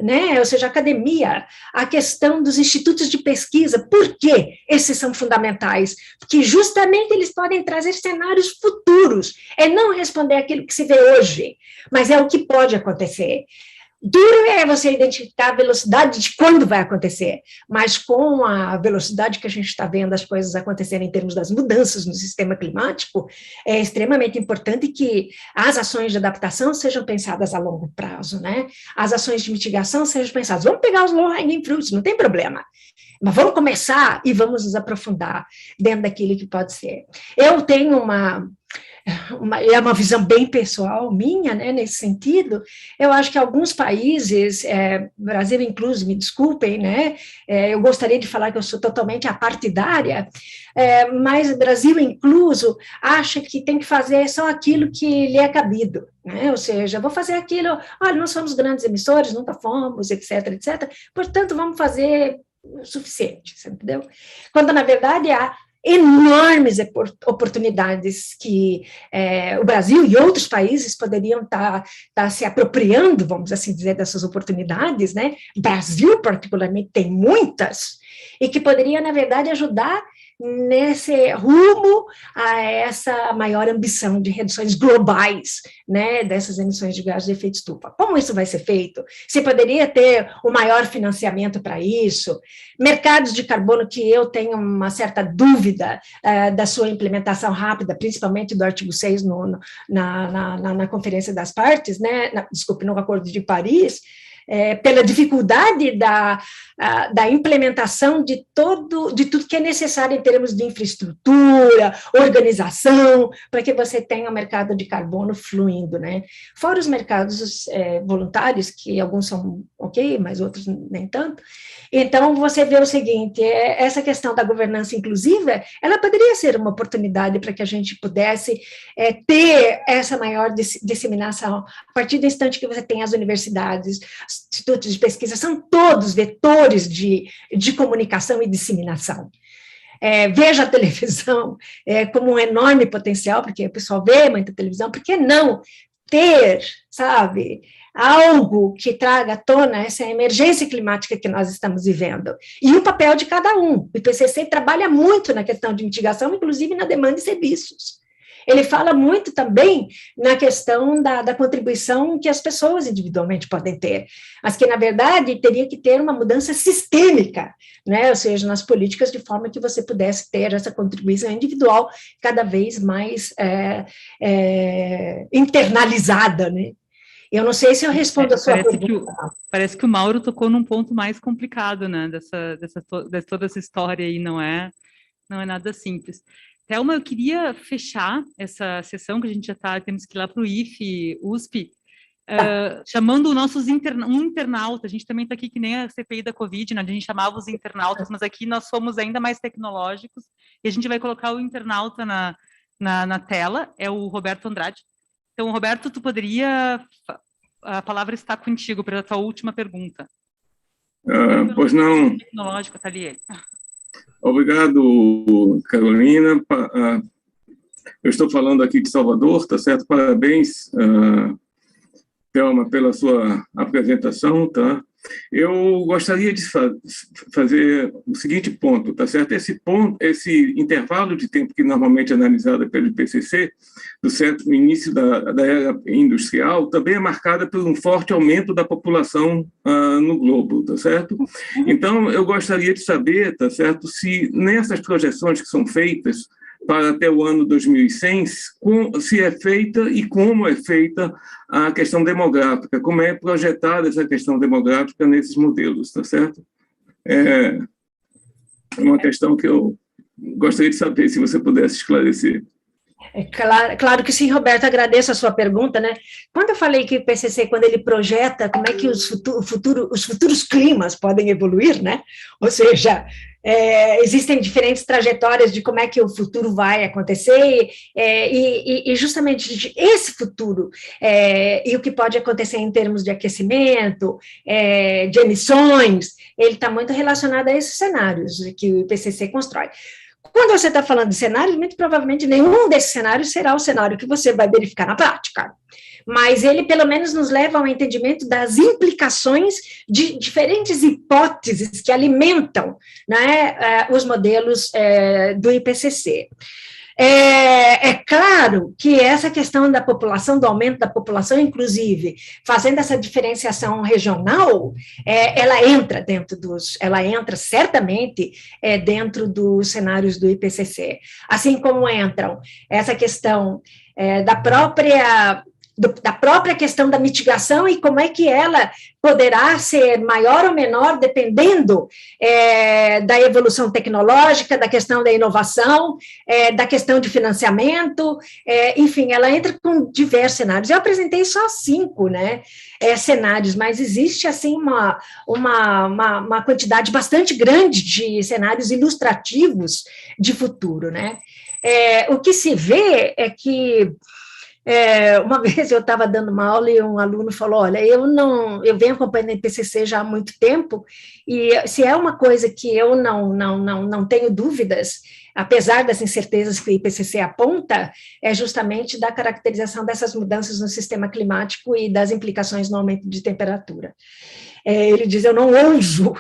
né? Ou seja, a academia, a questão dos institutos de pesquisa, por que esses são fundamentais? Porque justamente eles podem trazer cenários futuros, não responder aquilo que se vê hoje, mas é o que pode acontecer. Duro é você identificar a velocidade de quando vai acontecer, mas com a velocidade que a gente está vendo as coisas acontecerem em termos das mudanças no sistema climático, é extremamente importante que as ações de adaptação sejam pensadas a longo prazo, né? As ações de mitigação sejam pensadas. Vamos pegar os low-hanging fruits, não tem problema. Mas vamos começar e vamos nos aprofundar dentro daquilo que pode ser. Eu tenho é uma visão bem pessoal minha, né, nesse sentido. Eu acho que alguns países, Brasil incluso, me desculpem, né, eu gostaria de falar que eu sou totalmente apartidária, mas Brasil incluso acha que tem que fazer só aquilo que lhe é cabido, né, ou seja, vou fazer aquilo, olha, nós somos grandes emissores, nunca fomos, etc, etc, portanto, vamos fazer o suficiente, você entendeu? Quando, na verdade, há enormes oportunidades que o Brasil e outros países poderiam estar se apropriando, vamos assim dizer, dessas oportunidades, né? O Brasil, particularmente, tem muitas, e que poderia, na verdade, ajudar nesse rumo a essa maior ambição de reduções globais, né, dessas emissões de gases de efeito estufa. Como isso vai ser feito? Se poderia ter o maior financiamento para isso? Mercados de carbono, que eu tenho uma certa dúvida da sua implementação rápida, principalmente do artigo 6 na Conferência das Partes, né, desculpe, no Acordo de Paris, pela dificuldade da implementação de tudo que é necessário em termos de infraestrutura, organização, para que você tenha o mercado de carbono fluindo, né? Fora os mercados voluntários, que alguns são ok, mas outros nem tanto. Então, você vê o seguinte, essa questão da governança inclusiva, ela poderia ser uma oportunidade para que a gente pudesse ter essa maior disseminação, a partir do instante que você tem as universidades, institutos de pesquisa, são todos vetores de comunicação e disseminação. Veja a televisão como um enorme potencial, porque o pessoal vê muita televisão, por que não ter, sabe, algo que traga à tona essa emergência climática que nós estamos vivendo? E o papel de cada um. O IPCC trabalha muito na questão de mitigação, inclusive na demanda de serviços. Ele fala muito também na questão da contribuição que as pessoas individualmente podem ter, mas que, na verdade, teria que ter uma mudança sistêmica, né? Ou seja, nas políticas, de forma que você pudesse ter essa contribuição individual cada vez mais internalizada, né? Eu não sei se eu respondo a sua pergunta. Parece que o Mauro tocou num ponto mais complicado, né, de toda essa história aí, não é nada simples. Thelma, eu queria fechar essa sessão, que a gente já temos que ir lá para o IFE, USP, chamando os nossos internauta. A gente também está aqui que nem a CPI da Covid, né? A gente chamava os internautas, mas aqui nós somos ainda mais tecnológicos, e a gente vai colocar o internauta na tela, é o Roberto Andrade. Então, Roberto, a palavra está contigo para a tua última pergunta. Pois não. Tecnológica, está ali ele. Obrigado, Carolina. Eu estou falando aqui de Salvador, tá certo? Parabéns, Thelma, pela sua apresentação, tá? Eu gostaria de fazer o seguinte ponto, tá certo? Esse intervalo de tempo que normalmente é analisado pelo IPCC, do certo início da era industrial, também é marcada por um forte aumento da população no globo, tá certo? Então, eu gostaria de saber, tá certo, se nessas projeções que são feitas para até o ano 2100, se é feita e como é feita a questão demográfica, como é projetada essa questão demográfica nesses modelos, tá certo? É uma questão que eu gostaria de saber, se você pudesse esclarecer. Claro que sim, Roberto, agradeço a sua pergunta, né? Quando eu falei que o IPCC, quando ele projeta como é que os futuros climas podem evoluir, né? Ou seja, existem diferentes trajetórias de como é que o futuro vai acontecer, e justamente esse futuro, e o que pode acontecer em termos de aquecimento, de emissões, ele está muito relacionado a esses cenários que o IPCC constrói. Quando você está falando de cenários, muito provavelmente nenhum desses cenários será o cenário que você vai verificar na prática, mas ele pelo menos nos leva ao entendimento das implicações de diferentes hipóteses que alimentam, né, os modelos do IPCC. É claro que essa questão da população, do aumento da população, inclusive, fazendo essa diferenciação regional, ela entra certamente dentro dos cenários do IPCC, assim como entram essa questão da própria questão da mitigação e como é que ela poderá ser maior ou menor dependendo da evolução tecnológica, da questão da inovação, da questão de financiamento, enfim, ela entra com diversos cenários. Eu apresentei só 5, né, cenários, mas existe, assim, uma quantidade bastante grande de cenários ilustrativos de futuro, né. O que se vê é que uma vez eu estava dando uma aula e um aluno falou, olha, eu venho acompanhando a IPCC já há muito tempo, e se é uma coisa que eu não tenho dúvidas, apesar das incertezas que o IPCC aponta, é justamente da caracterização dessas mudanças no sistema climático e das implicações no aumento de temperatura. Ele diz, eu não ouso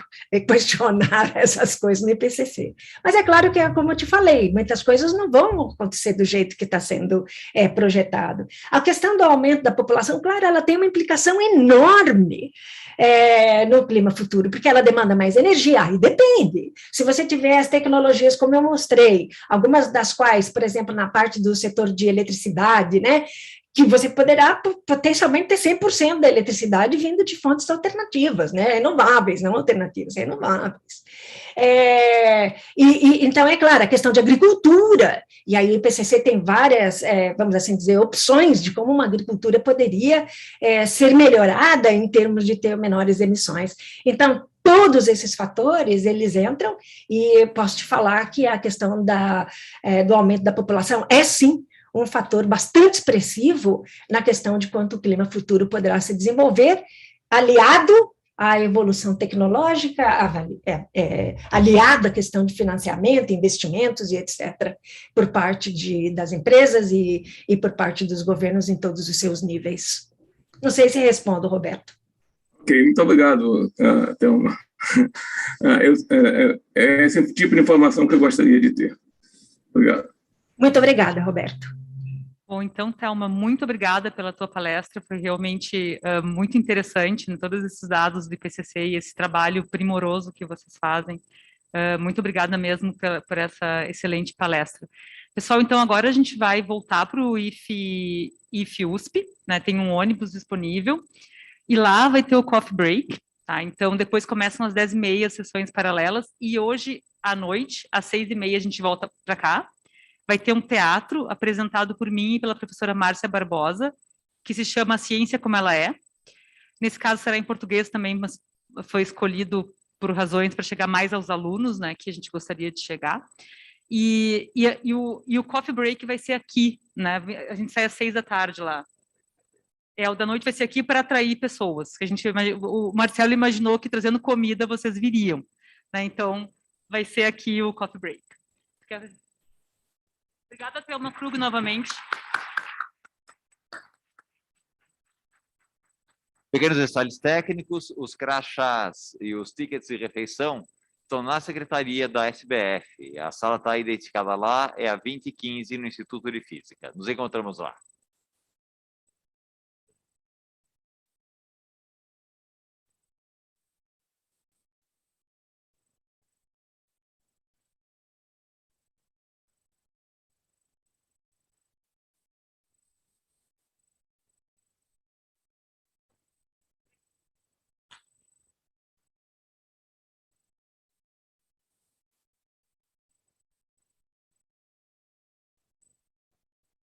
questionar essas coisas no IPCC. Mas é claro que, como eu te falei, muitas coisas não vão acontecer do jeito que está sendo projetado. A questão do aumento da população, claro, ela tem uma implicação enorme no clima futuro, porque ela demanda mais energia, aí depende. Se você tiver as tecnologias, como eu mostrei, algumas das quais, por exemplo, na parte do setor de eletricidade, né, que você poderá potencialmente ter 100% da eletricidade vindo de fontes alternativas, né, renováveis, não alternativas, renováveis. Então, é claro, a questão de agricultura, e aí o IPCC tem várias, vamos assim dizer, opções de como uma agricultura poderia ser melhorada em termos de ter menores emissões. Então, todos esses fatores, eles entram, e posso te falar que a questão do aumento da população é, sim, um fator bastante expressivo na questão de quanto o clima futuro poderá se desenvolver, aliado à evolução tecnológica, aliado à questão de financiamento, investimentos e etc., por parte das empresas e por parte dos governos em todos os seus níveis. Não sei se respondo, Roberto. Ok, muito obrigado, Thelma. É esse tipo de informação que eu gostaria de ter. Obrigado. Muito obrigada, Roberto. Bom, então, Thelma, muito obrigada pela tua palestra, foi realmente muito interessante, né, todos esses dados do IPCC e esse trabalho primoroso que vocês fazem. Muito obrigada mesmo por essa excelente palestra. Pessoal, então agora a gente vai voltar para o IF USP, né, tem um ônibus disponível, e lá vai ter o coffee break, tá? Então depois começam às 10h30 as sessões paralelas, e hoje à noite, às 6h30 a gente volta para cá. Vai ter um teatro apresentado por mim e pela professora Márcia Barbosa, que se chama Ciência Como Ela É. Nesse caso será em português também, mas foi escolhido por razões para chegar mais aos alunos, né, que a gente gostaria de chegar. E o coffee break vai ser aqui, né, a gente sai às 6h lá. O da noite vai ser aqui para atrair pessoas, que o Marcelo imaginou que trazendo comida vocês viriam, né, então vai ser aqui o coffee break. Obrigada, Thelma Krug, novamente. Pequenos detalhes técnicos, os crachás e os tickets de refeição estão na secretaria da SBF. A sala está identificada lá, é a 2015 no Instituto de Física. Nos encontramos lá.